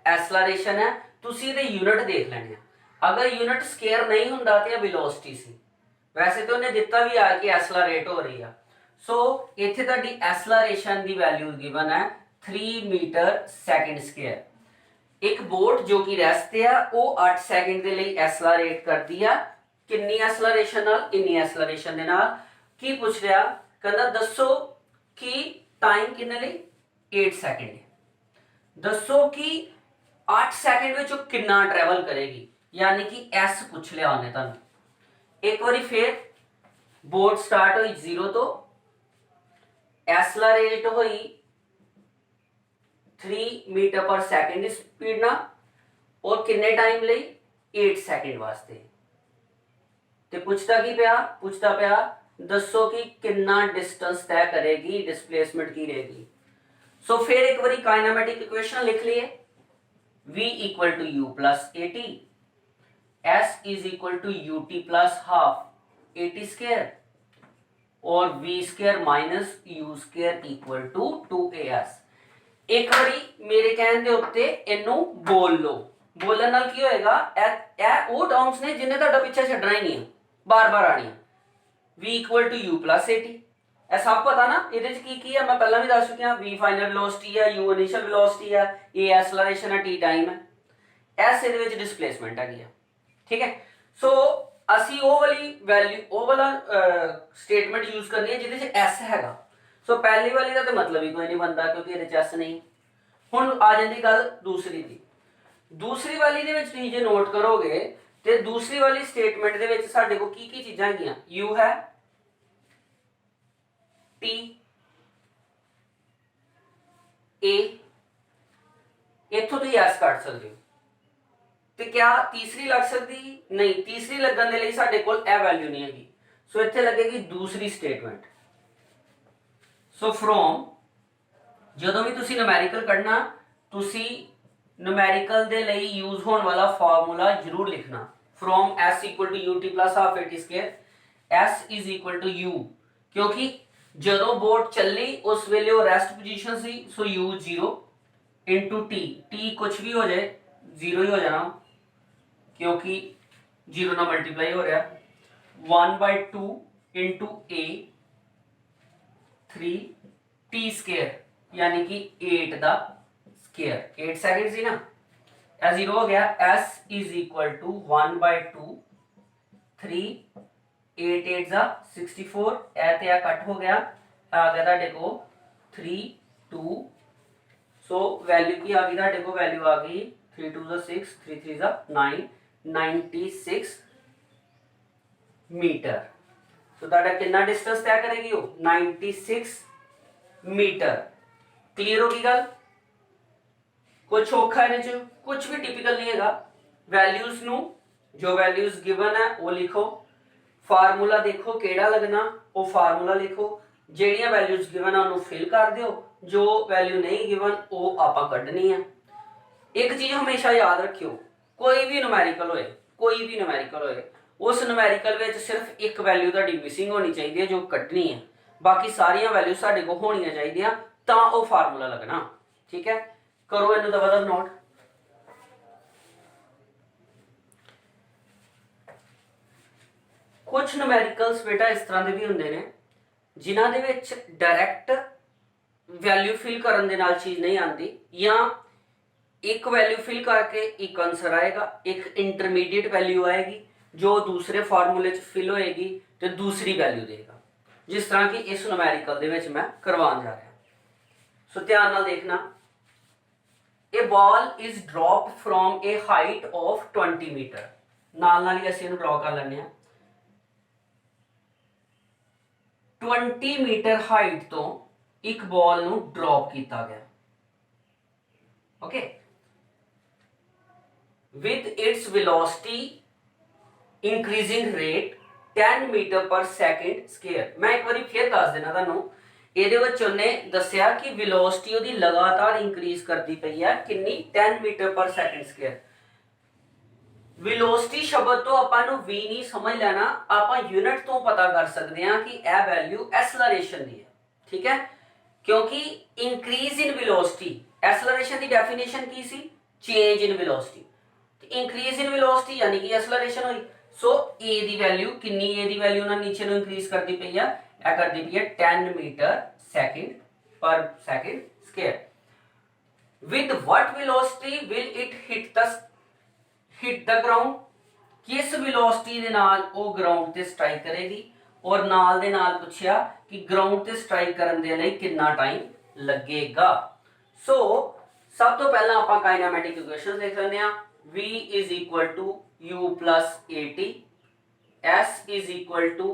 एक्सलरेशन है, ਤੁਸੀਂ ਇਹਦੇ यूनिट देख ਲੈਣੇ ਆ। अगर यूनिट स्क्वायर नहीं ਹੁੰਦਾ ਤੇ वेलोसिटी ਸੀ। वैसे तो उन्हें दिता भी आ कि एक्सलरेट हो रही है। सो इत्थे ਤੁਹਾਡੀ एक्सलरेशन ਦੀ वैल्यू गिवन है 3 मीटर सेकंड स्क्वायर। एक बोट जो कि रेस्ट ਤੇ ਆ ਉਹ 8 सेकंड ਦੇ ਲਈ एक्सलरेट करती है। कितनी एक्सलरेशन ਨਾਲ? इन्नी एक्सलरेशन ਦੇ ਨਾਲ। ਕੀ ਪੁੱਛ ਰਿਹਾ? ਕਹਿੰਦਾ ਦੱਸੋ कि टाइम कितने ਲਈ? 8 सेकंड। दसो कि 8 सेकंड ਵਿੱਚ ਉਹ ਕਿੰਨਾ ट्रैवल करेगी, यानी कि एस पूछ लिया ਉਹਨੇ ਤੁਹਾਨੂੰ। एक बारी फिर बोट स्टार्ट हुई 0 तो, एक्सलरेट हुई 3 मीटर पर सेकंड स्पीड ना, और किन्ने टाइम ਲਈ? 8 सेकंड वास्ते। ते पूछता की पिया? पूछता पिया दसो कि कितना डिस्टेंस तय करेगी, डिस्प्लेसमेंट की रहेगी। सो फिर एक बारी काइनेमेटिक इक्वेशन लिख लिए। v equal to u plus a t, s is equal to u t plus half a t square, और v square minus u square equal to 2as। एक बारी मेरे कहने दे उत्ते इनू बोल लो। बोलने नाल की होएगा? ਇਹ ਉਹ ਟਰਮਸ ਨੇ ਜਿन्हें ਤੁਹਾਡਾ ਪਿੱਛੇ ਛੱਡਣਾ ਹੀ ਨਹੀਂ, ਬਾਰ-ਬਾਰ ਆਣੀ। v equal to u plus a t, ਇਹ ਸਭ ਪਤਾ ਨਾ। ਇਹਦੇ ਚ ਕੀ ਹੈ ਮੈਂ ਪਹਿਲਾਂ ਵੀ ਦੱਸ ਚੁੱਕਿਆ। v ਫਾਈਨਲ ਵੈਲੋਸਿਟੀ ਹੈ, u ਇਨੀਸ਼ੀਅਲ ਵੈਲੋਸਿਟੀ ਹੈ, a ਐਕਸਲਰੇਸ਼ਨ ਹੈ, t ਟਾਈਮ ਹੈ, s ਇਹਦੇ ਵਿੱਚ ਡਿਸਪਲੇਸਮੈਂਟ ਹੈਗੀ ਆ। ठीक है, सो ਅਸੀਂ ਉਹ ਵਾਲੀ ਵੈਲਿਊ, ਉਹ ਵਾਲਾ ਸਟੇਟਮੈਂਟ ਯੂਜ਼ ਕਰਨੀ ਹੈ ਜਿਹਦੇ ਚ s ਹੈਗਾ। ਸੋ ਪਹਿਲੀ ਵਾਲੀ ਦਾ ਤਾਂ ਮਤਲਬ ਹੀ ਕੋਈ ਨਹੀਂ ਬਣਦਾ, ਕਿਉਂਕਿ ਇਹਦੇ ਚ s ਨਹੀਂ। ਹੁਣ ਆ ਜਾਂਦੀ ਗੱਲ ਦੂਸਰੀ ਦੀ। ਦੂਸਰੀ ਵਾਲੀ ਦੇ ਵਿੱਚ ਤੁਸੀਂ ਜੇ ਨੋਟ ਕਰੋਗੇ ਤੇ ਦੂਸਰੀ ਵਾਲੀ ਸਟੇਟਮੈਂਟ ਦੇ ਵਿੱਚ ਸਾਡੇ ਕੋਲ ਕੀ ਕੀ ਚੀਜ਼ਾਂ ਹੈਗੀਆਂ? u ਹੈ, t, a, ਇੱਥੋਂ ਤੁਸੀਂ s ਕੱਢ ਸਕਦੇ ਹੋ। ਤੇ क्या तीसरी लग सकती? नहीं, तीसरी लगन दे लई साडे कोल ए वैल्यू नहीं हैगी। सो इत्थे लगेगी दूसरी स्टेटमेंट। सो फ्रॉम ਜਦੋਂ ਵੀ ਤੁਸੀਂ ਨੂਮੈਰੀਕਲ ਕੱਢਣਾ, ਤੁਸੀਂ ਨੂਮੈਰੀਕਲ ਦੇ ਲਈ ਯੂਜ਼ ਹੋਣ ਵਾਲਾ ਫਾਰਮੂਲਾ ਜ਼ਰੂਰ ਲਿਖਣਾ। From s equal to ut plus half at square, s is equal to u, क्योंकि ਜਦੋਂ बोट ਚੱਲੀ ਉਸ ਵੇਲੇ ਉਹ ਰੈਸਟ ਪੋਜੀਸ਼ਨ ਸੀ। ਸੋ u 0 into t, t ਕੁਝ ਵੀ ਹੋ ਜਾਏ 0 ही हो जाना, क्योंकि 0 ना मल्टीप्लाई हो रहा। 1/2 इंटू a 3 t स्क्वायर, यानी कि 8 दा स्क्वायर। 8 सेकंड सी ना, 0 हो गया। s इज इक्वल टू 1/2 3 8 8 जा 64, ऐ ते कट हो गया, आ गया ਤੁਹਾਡੇ को 3 2। सो वैल्यू की आ गई ਤੁਹਾਡੇ को? वैल्यू आ गई 3 2 जा 6 3 3 जा 9, 96 मीटर। सो ਤੁਹਾਡਾ ਕਿੰਨਾ डिस्टेंस तय करेगी वो? 96 मीटर। क्लियर होगी गल? कुछ औखा है नीचे, कुछ भी टिपिकल नहीं है। वैल्यूज नु जो वैल्यूज गिवन है वो लिखो, फार्मूला देखो केड़ा लगना, वो फार्मूला लिखो, ਜਿਹੜੀਆਂ वैल्यूज गिवन है उन्होंने फिल कर दियो, जो वैल्यू नहीं गिवन वो आप कढ़नी है। एक चीज हमेशा याद रखियो, कोई भी न्यूमेरिकल होए उस न्यूमेरिकल में सिर्फ एक वैल्यू तुहाडी मिसिंग होनी चाहिए जो कढ़नी है, बाकी सारिया वैल्यू साडे को होनिया चाहिए तां वो फार्मूला लगना। ठीक है, करो इनू दबा नोट। कुछ न्यूमेरिकल्स बेटा इस तरह के भी होंगे ने जिन्हां दे विच डायरैक्ट वैल्यू फिल करन दे नाल चीज नहीं आती, या एक वैल्यू फिल करके एक आंसर आएगा, एक इंटरमीडिएट वैल्यू आएगी जो दूसरे फार्मूले च फिल होएगी तो दूसरी वैल्यू देगा, जिस तरह की इस न्यूमेरिकल दे विच मैं करवान जा रहा। सो ध्यान नाल देखना, a ball is drop from a height of 20 metre, नाल ही असीं इहनूं ड्रॉ कर लैंदे हां। 20 मीटर हाइट तो एक बॉल नूं ड्रॉप किया गया। Okay, with its velocity increasing rate 10 metre per second square. मैं एक बार फिर दस देना तुहानूं, ਇਹਦੇ ਵਿੱਚ ਉਹਨੇ ਦੱਸਿਆ ਕਿ ਵੈਲੋਸਿਟੀ ਉਹਦੀ ਲਗਾਤਾਰ ਇੰਕਰੀਜ਼ ਕਰਦੀ ਪਈ ਹੈ, ਕਿੰਨੀ 10 ਮੀਟਰ ਪਰ ਸੈਕਿੰਡ ਸਕੁਅਰ। ਵੈਲੋਸਿਟੀ ਸ਼ਬਦ ਤੋਂ ਆਪਾਂ ਨੂੰ v ਨਹੀਂ ਸਮਝ ਲੈਣਾ, ਆਪਾਂ ਯੂਨਿਟ ਤੋਂ ਪਤਾ ਕਰ ਸਕਦੇ ਹਾਂ ਕਿ ਇਹ ਵੈਲਿਊ ਐਸਲਰੇਸ਼ਨ ਦੀ ਹੈ। ਠੀਕ ਹੈ, ਕਿਉਂਕਿ ਇੰਕਰੀਜ਼ ਇਨ ਵੈਲੋਸਿਟੀ, ਐਸਲਰੇਸ਼ਨ ਦੀ ਡੈਫੀਨੇਸ਼ਨ ਕੀ ਸੀ? ਚੇਂਜ ਇਨ ਵੈਲੋਸਿਟੀ, ਤੇ ਇੰਕਰੀਜ਼ ਇਨ ਵੈਲੋਸਿਟੀ यानी कि ਐਸਲਰੇਸ਼ਨ ਹੋਈ। ਸੋ a ਦੀ ਵੈਲਿਊ ਕਿੰਨੀ, a ਦੀ ਵੈਲਿਊ ਨਾਲ ਨੀਚੇ ਨੂੰ ਇੰਕਰੀਜ਼ ਕਰਦੀ ਪਈ ਆ, ਇਹ ਕਰਦੀ ਪਈ ਹੈ 10 मीटर सेकंड पर second square. With what velocity will it hit the ground, किस वेलोसिटी दे नाल वो ग्राउंड ते स्ट्राइक करेगी, और नाल दे नाल पूछया कि ग्राउंड ते स्ट्राइक करन दे लई कितना टाइम लगेगा। सो सब तो पहला आपां काइनेमैटिक इक्वेशन देख लेंदे हां। v is equal to u plus at, s is equal to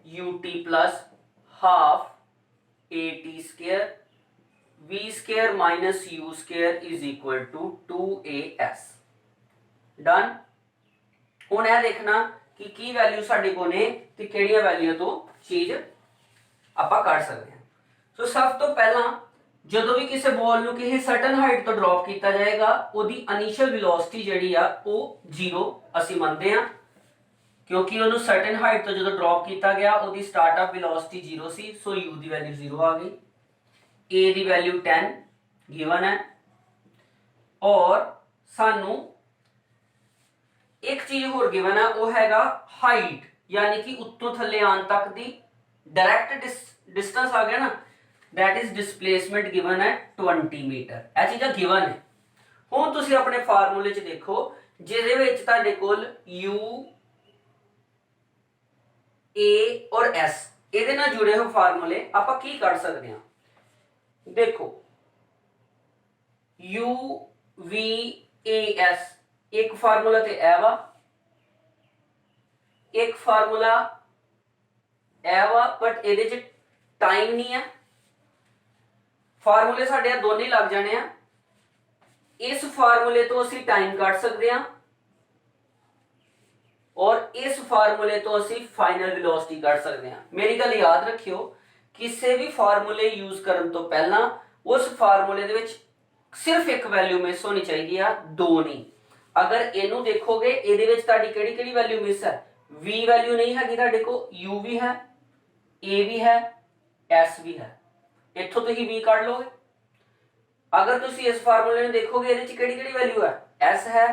ut plus half at square, v square minus u square is equal to 2as। Done. हुण यह देखना कि की वैल्यू साडे को ने ते किहड़ियां वैल्यू तो चीज आपां कढ सकते हैं। सो सब तो पहला ਜਦੋਂ भी किसी बॉल ਨੂੰ ਕਿਸੇ सर्टन हाइट तो ड्रॉप किया जाएगा ਉਹਦੀ इनिशियल वेलोसिटी ਜਿਹੜੀ ਆ ਉਹ 0 ਅਸੀਂ ਮੰਨਦੇ ਹਾਂ, क्योंकि ਉਹਨੂੰ सर्टन हाइट तो जो ड्रॉप किया गया ਉਹਦੀ स्टार्टअप वेलोसिटी 0 सी। सो u ਦੀ वैल्यू 0 आ गई, a ਦੀ वैल्यू 10 गिवन है, और सानू एक चीज होर गिवन है वो हैगा हाइट, यानी कि उत्तों थल्ले आने तक दी डायरेक्ट डिस्टेंस आ गया ना, दैट इज डिस्प्लेसमेंट गिवन है 20 मीटर। यह चीज़ां गिवन है। हुण तुसीं अपने फार्मूले च देखो जिहदे विच तुहाडे कोल u a और s इहदे नाल जुड़े हुए फार्मूले आपां की कर सकते हैं। देखो u v a s एक फार्मूला ते ए वा, एक फार्मूला ए वा, बट इहदे च टाइम नहीं है। फार्मूले साडे दोनों लग जाने हैं। इस फार्मूले तो असी टाइम कट सकते हैं, और इस फार्मूले तो असी फाइनल वेलोसिटी कट सकते हैं। मेरी गल याद रखियो, किसी भी फार्मूले यूज करने तो पहला उस फार्मूले दे विच सिर्फ एक वैल्यू मिस होनी चाहिए, दो नहीं। अगर इनू देखोगे इहदे विच तुहाडी किहड़ी वैल्यू मिस है? v वैल्यू नहीं हैगी तुहाडे को, u भी है, a भी है, s भी है, इत्थों तुसीं v कढ लोगे। अगर तुसीं इस फार्मूले में देखोगे इहदे च किहड़ी वैल्यू है? s है,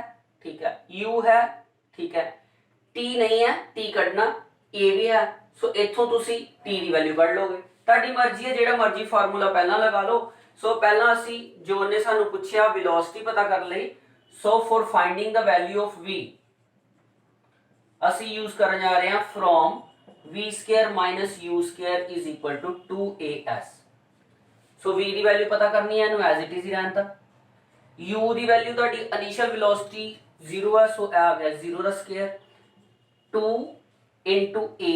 ठीक है, u है, ठीक है, t नहीं है, t कढना, a भी है। सो इत्थों तुसीं t दी वैल्यू कढ लोगे। तुहाडी मर्जी है, जिहड़ा मर्जी फार्मूला पहला लगा लो। सो पहला असी जो उन्हें सानू पुछया वेलोसिटी पता कर लई। So for finding the value of v असी यूज करने जा रहे हैं from v square minus u square is equal to 2as। So v दी वैल्यू पता करनी है, एज इट इज ही रहन तक। u दी वैल्यू तुहाडी इनिशियल वेलोसिटी 0 है, सो आ गया 0 का square, 2 into a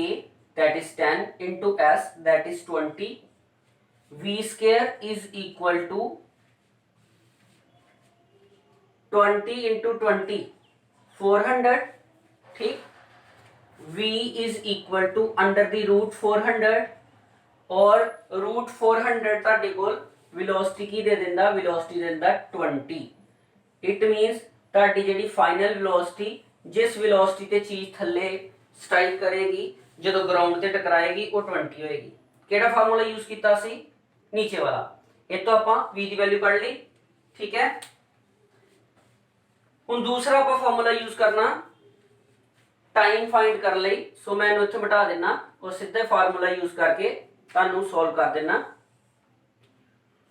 that is 10 into s that is 20, v square is equal to 20 into 20 400, ठीक। v is equal to under the root 400, और रूट 400 तुहाडे कोल velocity की दे दिंदा, वेलोसिटी दे दिंदा 20। इट मीनस ਤੁਹਾਡੀ ਜਿਹੜੀ ਫਾਈਨਲ ਵੈਲੋਸਿਟੀ ਜਿਸ ਵੈਲੋਸਿਟੀ ਤੇ ਚੀਜ਼ ਥੱਲੇ ਸਟ੍ਰਾਈਕ ਕਰੇਗੀ ਜਦੋਂ ਗਰਾਊਂਡ ਤੇ ਟਕਰਾਏਗੀ ਉਹ 20 ਹੋਏਗੀ। ਕਿਹੜਾ ਫਾਰਮੂਲਾ ਯੂਜ਼ ਕੀਤਾ ਸੀ? ਨੀਚੇ ਵਾਲਾ। ਇਹ ਤੋਂ ਆਪਾਂ v ਦੀ ਵੈਲਿਊ ਕੱਢ ਲਈ, ਠੀਕ ਹੈ। ਹੁਣ ਦੂਸਰਾ ਆਪਾਂ ਫਾਰਮੂਲਾ ਯੂਜ਼ ਕਰਨਾ टाइम फाइंड कर ਲਈ। सो मैं इन्हें मिटा देना और सीधे फार्मूला यूज करके ਤੁਹਾਨੂੰ सॉल्व कर देना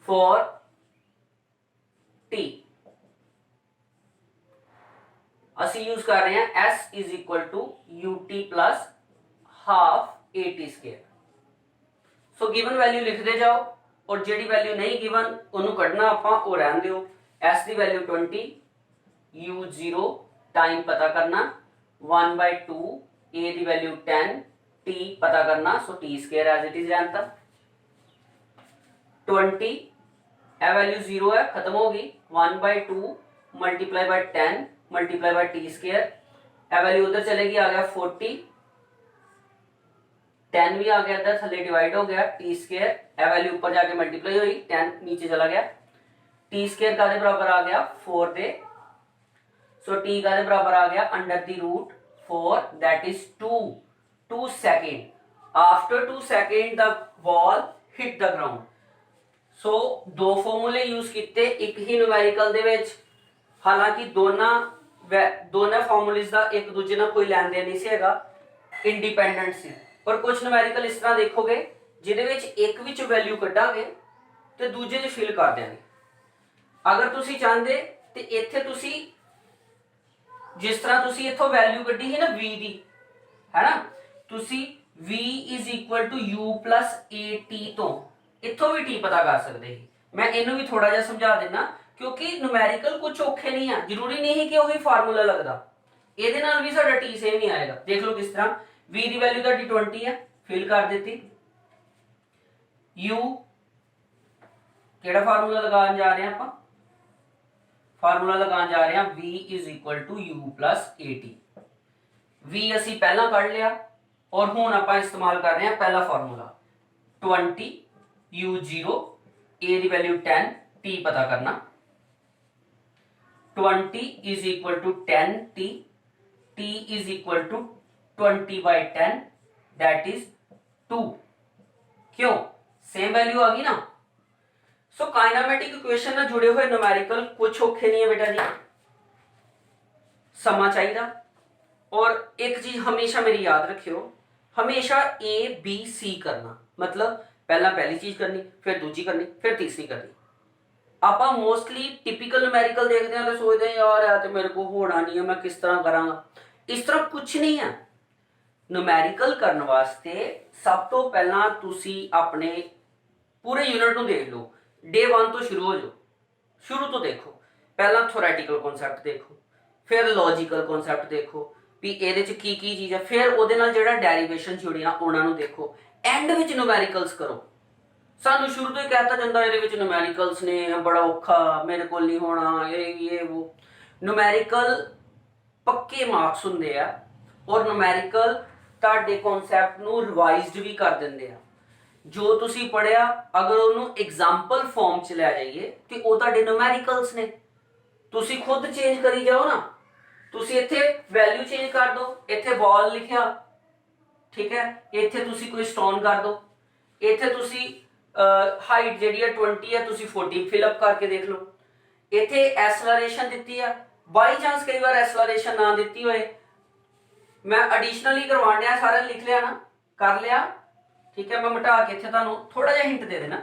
फॉर t। ਅਸੀਂ यूज कर रहे हैं s is equal to ut plus half at square. So given value लिखते जाओ और जेडी वैल्यू नहीं गिवन ਉਹਨੂੰ ਕੱਢਣਾ ਆਪਾਂ ਉਹ ਰਹਿਣ ਦਿਓ। s ਦੀ वैल्यू 20, u0 टाइम पता करना 1/2, a की वैल्यू 10, t पता करना, so t square as it is रहता 20। ए वैल्यू 0 है, खत्म होगी। 1/2 multiply by 10 multiply by t square. ए वैल्यू उधर चलेगी, आ गया 40, 10 भी आ गया इधर थले डिवाइड हो गया t स्क्वायर। ए वैल्यू ऊपर जाके मल्टीप्लाई हुई, 10 नीचे चला गया। t स्क्वायर का बराबर आ गया 4 दे, सो t का बराबर आ गया under the root 4 that is 2 second. After 2 second the ball hit the ground. So दो फॉर्मूले यूज किए एक ही न्यूमेरिकल दे विच, हालांकि दोनों फॉर्मूलेस का एक दूजे नाल कोई लैन देन नहीं सी हैगा, इंडिपेंडेंट सी। पर कुछ न्यूमेरिकल इस तरह देखोगे जिहदे विच एक विच वैल्यू कड्डांगे ते दूजे च फिल कर देंगे। अगर तुसी चाहते ते इत्थे तुसी जिस तरह तुसी इथों वैल्यू कड्ढी है ना v दी, है ना, तुसी v is equal to u plus at तो इथों भी t पता कर सकते ही। मैं इनू भी थोड़ा जिहा समझा देना क्योंकि न्यूमेरिकल कुछ औखे नहीं है, जरूरी नहीं कि वही फार्मूला लगता। ਇਹਦੇ ਨਾਲ ਵੀ ਸਾਡਾ t सेम ही आएगा। देख लो किस तरह v ਦੀ वैल्यू ਤੁਹਾਡੀ 20 है, फिल कर देती। u ਕਿਹੜਾ फार्मूला लगाने जा रहे हैं ਆਪਾਂ? फार्मूला लगाने जा रहे हैं v is equal to u plus at। v असी पहला कढ़ लिया और हुण आपां इस्तेमाल कर रहे हैं पहला फार्मूला 20 u0 a की वैल्यू 10 t पता करना। 20 is equal to 10 t is equal to 20/10 that is 2। क्यों? सेम वैल्यू आ गई ना। सो काइनेमेटिक इक्वेशन ना जुड़े हुए न्यूमेरिकल कुछ औखे नहीं है बेटा जी, समा चाहिए। और एक चीज हमेशा मेरी याद रखियो, हमेशा ए बी सी करना, मतलब पहला पहली चीज करनी, फिर दूसरी करनी, फिर तीसरी करनी। आप मोस्टली टिपिकल न्यूमेरिकल देखते हैं तो सोचते हैं यार यार तो मेरे को होना नहीं है, मैं किस तरह करांगा। इस तरह कुछ नहीं है। न्यूमेरिकल करने वास्ते सब तो पहला तुसी अपने पूरे यूनिट को देख लो, डे 1 तो शुरू हो जाओ, शुरू तो देखो। पहला थोरैटिकल कॉन्सैप्ट देखो, फिर लॉजिकल कॉन्सैप्ट देखो भी ਇਹਦੇ ਚ ਕੀ ਕੀ ਚੀਜ਼ ਹੈ, ਫਿਰ ਉਹਦੇ ਨਾਲ ਜਿਹੜਾ ਡੈਰੀਵੇਸ਼ਨ ਜੁੜੀਆਂ ਉਹਨਾਂ ਨੂੰ ਦੇਖੋ। ਐਂਡ ਵਿੱਚ ਨਿਊਮੈਰੀਕਲਸ ਕਰੋ। ਸਾਨੂੰ ਸ਼ੁਰੂ ਤੋਂ ਹੀ ਕਹਿਤਾ ਜਾਂਦਾ ਇਹਦੇ ਵਿੱਚ ਨਿਊਮੈਰੀਕਲਸ ਨੇ ਬੜਾ ਔਖਾ, ਮੇਰੇ ਕੋਲ ਨਹੀਂ ਹੋਣਾ, ਇਹ ਉਹ। ਨਿਊਮੈਰੀਕਲ ਪੱਕੇ ਮਾਰਕਸ ਹੁੰਦੇ ਆ ਔਰ ਨਿਊਮੈਰੀਕਲ ਤੁਹਾਡੇ ਕਨਸੈਪਟ ਨੂੰ ਰਿਵਾਈਜ਼ਡ ਵੀ ਕਰ ਦਿੰਦੇ ਆ। ਜੋ ਤੁਸੀਂ ਪੜਿਆ ਅਗਰ ਉਹਨੂੰ ਐਗਜ਼ਾਮਪਲ ਫਾਰਮ ਚ ਲੈ ਜਾਈਏ ਤੇ ਉਹ ਤੁਹਾਡੇ ਨਿਊਮੈਰੀਕਲਸ ਨੇ। ਤੁਸੀਂ ਖੁਦ ਚੇਂਜ ਕਰੀ ਜਾਓ ਨਾ। ਤੁਸੀਂ ਇੱਥੇ ਵੈਲਿਊ ਚੇਂਜ ਕਰ ਦਿਓ, ਇੱਥੇ ਬਾਲ ਲਿਖਿਆ, ਠੀਕ ਹੈ, ਇੱਥੇ ਤੁਸੀਂ ਕੋਈ ਸਟੋਨ ਕਰ ਦਿਓ, ਇੱਥੇ ਤੁਸੀਂ ਹਾਈਟ ਜਿਹੜੀ ਹੈ 20 ਹੈ, ਤੁਸੀਂ 40 ਫਿਲ ਅਪ ਕਰਕੇ ਦੇਖ ਲਓ। ਇੱਥੇ ਐਸਲਰੇਸ਼ਨ ਦਿੱਤੀ ਆ, ਬਾਈ ਚਾਂਸ ਕਈ ਵਾਰ ਐਸਲਰੇਸ਼ਨ ਨਾ ਦਿੱਤੀ ਹੋਏ, मैं एडिशनली करवाने सारे लिख लिया ना, कर लिया, ठीक है। मैं मिटा के इत्थे तुहानू थोड़ा जिहा हिंट दे देना।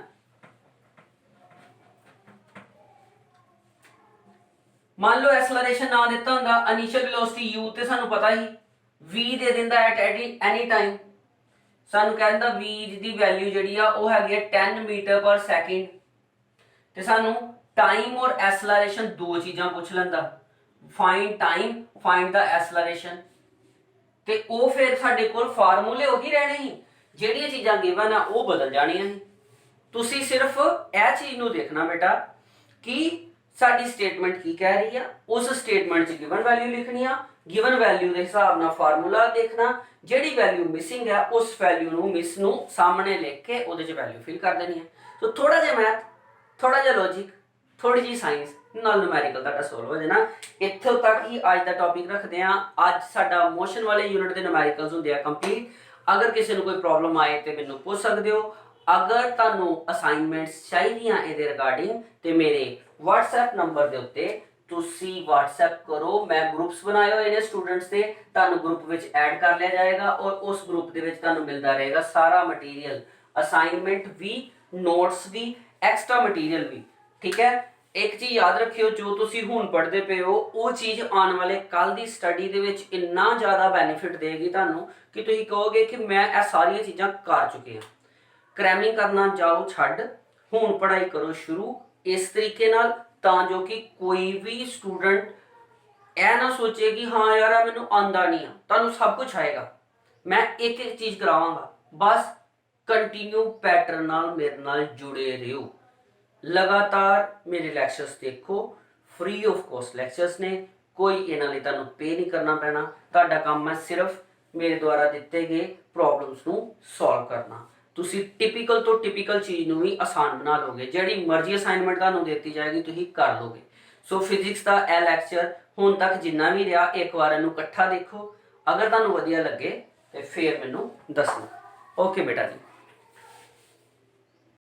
मान लो एक्सेलरेशन ना दिता हुंदा, इनिशियल वेलोसिटी u ते सानू पता ही v दे दिंदा एट एनी टाइम। सानू कहंदा v दी वैल्यू जिहड़ी आ ओह हैगी 10 मीटर पर सैकेंड ते सानू टाइम और एक्सेलरेशन दो चीज़ां पुछ लैंदा, find time find the acceleration. ਤੇ ਉਹ ਫਿਰ ਸਾਡੇ ਕੋਲ ਫਾਰਮੂਲੇ ਉਹੀ ਰਹਿਣੇ ਹੀ, ਜਿਹੜੀਆਂ ਚੀਜ਼ਾਂ ਗਿਵਨ ਆ ਉਹ ਬਦਲ ਜਾਣੀਆਂ ਸੀ। ਤੁਸੀਂ ਸਿਰਫ ਇਹ ਚੀਜ਼ ਨੂੰ ਦੇਖਣਾ ਬੇਟਾ ਕਿ ਸਾਡੀ ਸਟੇਟਮੈਂਟ ਕੀ ਕਹਿ ਰਹੀ ਆ, ਉਸ ਸਟੇਟਮੈਂਟ 'ਚ ਗਿਵਨ ਵੈਲਿਊ ਲਿਖਣੀ ਆ, ਗਿਵਨ ਵੈਲਿਊ ਦੇ ਹਿਸਾਬ ਨਾਲ ਫਾਰਮੂਲਾ ਦੇਖਣਾ, ਜਿਹੜੀ ਵੈਲਿਊ ਮਿਸਿੰਗ ਹੈ ਉਸ ਵੈਲਿਊ ਨੂੰ ਮਿਸ ਨੂੰ ਸਾਹਮਣੇ ਲਿਖ ਕੇ ਉਹਦੇ 'ਚ ਵੈਲਿਊ ਫਿਲ ਕਰ ਦੇਣੀ ਹੈ। ਸੋ ਥੋੜਾ ਜਿਹਾ ਮੈਥ ਥੋੜਾ ਜਿਹਾ ਲੌਜੀਕ, ਥੋੜੀ ਜੀ ਸਾਇੰਸ ਨਾਲ ਨੂਮੈਰੀਕਲ ਤੁਹਾਡਾ ਸੋਲਵ ਹੋ ਜਾਣਾ। ਇੱਥੋਂ ਤੱਕ ਹੀ ਅੱਜ ਦਾ ਟੌਪਿਕ ਰੱਖਦੇ ਹਾਂ। ਅੱਜ ਸਾਡਾ ਮੋਸ਼ਨ ਵਾਲੇ ਯੂਨਿਟ ਦੇ ਨੂਮੈਰੀਕਲਸ ਹੁੰਦੇ ਆ ਕੰਪਲੀਟ। ਅਗਰ ਕਿਸੇ ਨੂੰ ਕੋਈ ਪ੍ਰੋਬਲਮ ਆਏ ਤੇ ਮੈਨੂੰ ਪੁੱਛ ਸਕਦੇ ਹੋ। ਅਗਰ ਤੁਹਾਨੂੰ ਅਸਾਈਨਮੈਂਟਸ ਚਾਹੀਦੀਆਂ ਇਹਦੇ ਰਿਗਾਰਡਿੰਗ ਤੇ ਮੇਰੇ WhatsApp ਨੰਬਰ ਦੇ ਉੱਤੇ ਤੁਸੀਂ WhatsApp ਕਰੋ। ਮੈਂ ਗਰੁੱਪਸ ਬਣਾਏ ਹੋਏ ਨੇ ਸਟੂਡੈਂਟਸ ਦੇ, ਤੁਹਾਨੂੰ ਗਰੁੱਪ ਵਿੱਚ ਐਡ ਕਰ ਲਿਆ ਜਾਏਗਾ ਔਰ ਉਸ ਗਰੁੱਪ ਦੇ ਵਿੱਚ ਤੁਹਾਨੂੰ ਮਿਲਦਾ ਰਹੇਗਾ ਸਾਰਾ ਮਟੀਰੀਅਲ, ਅਸਾਈਨਮੈਂਟ ਵੀ, ਨੋਟਸ ਵੀ, ਐਕਸਟਰਾ ਮਟੀਰੀਅਲ ਵੀ। ਠੀਕ ਹੈ, ਇੱਕ ਚੀਜ਼ ਯਾਦ ਰੱਖਿਓ, ਜੋ ਤੁਸੀਂ ਹੁਣ ਪੜ੍ਹਦੇ ਪਏ ਹੋ ਉਹ ਚੀਜ਼ ਆਉਣ ਵਾਲੇ ਕੱਲ ਦੀ ਸਟੱਡੀ ਦੇ ਵਿੱਚ ਇੰਨਾ ਜ਼ਿਆਦਾ ਬੈਨੀਫਿਟ ਦੇਗੀ ਤੁਹਾਨੂੰ ਕਿ ਤੁਸੀਂ ਕਹੋਗੇ ਕਿ ਮੈਂ ਇਹ ਸਾਰੀਆਂ ਚੀਜ਼ਾਂ ਕਰ ਚੁੱਕੇ ਹਾਂ। ਕ੍ਰੈਮਿੰਗ ਕਰਨਾ ਜਾਓ ਛੱਡ, ਹੁਣ ਪੜ੍ਹਾਈ ਕਰੋ ਸ਼ੁਰੂ ਇਸ ਤਰੀਕੇ ਨਾਲ, ਤਾਂ ਜੋ ਕਿ ਕੋਈ ਵੀ ਸਟੂਡੈਂਟ ਇਹ ਨਾ ਸੋਚੇ ਕਿ ਹਾਂ ਯਾਰ ਆ ਮੈਨੂੰ ਆਂਦਾ ਨਹੀਂ ਆ। ਤੁਹਾਨੂੰ ਸਭ ਕੁਝ ਆਏਗਾ, ਮੈਂ ਇੱਕ ਇੱਕ ਚੀਜ਼ ਕਰਾਵਾਂਗਾ। ਬਸ ਕੰਟੀਨਿਊ ਪੈਟਰਨ ਨਾਲ ਮੇਰੇ ਨਾਲ ਜੁੜੇ ਰਹੋ। ਲਗਾਤਾਰ ਮੇਰੇ ਲੈਕਚਰਸ ਦੇਖੋ, ਫ੍ਰੀ ਆਫ ਕੋਸਟ ਲੈਕਚਰਸ ਨੇ, ਕੋਈ ਇਹਨਾਂ ਲਈ ਤੁਹਾਨੂੰ ਪੇ ਨਹੀਂ ਕਰਨਾ ਪੈਣਾ। ਤੁਹਾਡਾ ਕੰਮ ਹੈ ਸਿਰਫ ਮੇਰੇ ਦੁਆਰਾ ਦਿੱਤੇ ਗਏ ਪ੍ਰੋਬਲਮਸ ਨੂੰ ਸੋਲਵ ਕਰਨਾ। ਤੁਸੀਂ ਟਿਪੀਕਲ ਤੋਂ ਟਿਪੀਕਲ ਚੀਜ਼ ਨੂੰ ਵੀ ਆਸਾਨ ਬਣਾ ਲੋਗੇ। ਜਿਹੜੀ ਮਰਜ਼ੀ ਅਸਾਈਨਮੈਂਟ ਤੁਹਾਨੂੰ ਦਿੱਤੀ ਜਾਏਗੀ ਤੁਸੀਂ ਕਰ ਲੋਗੇ। ਸੋ ਫਿਜ਼ਿਕਸ ਦਾ ਇਹ ਲੈਕਚਰ ਹੁਣ ਤੱਕ ਜਿੰਨਾ ਵੀ ਰਿਹਾ, ਇੱਕ ਵਾਰ ਇਹਨੂੰ ਇਕੱਠਾ ਦੇਖੋ। ਅਗਰ ਤੁਹਾਨੂੰ ਵਧੀਆ ਲੱਗੇ ਤੇ ਫਿਰ ਮੈਨੂੰ ਦੱਸਣਾ। ਓਕੇ ਬੇਟਾ ਜੀ।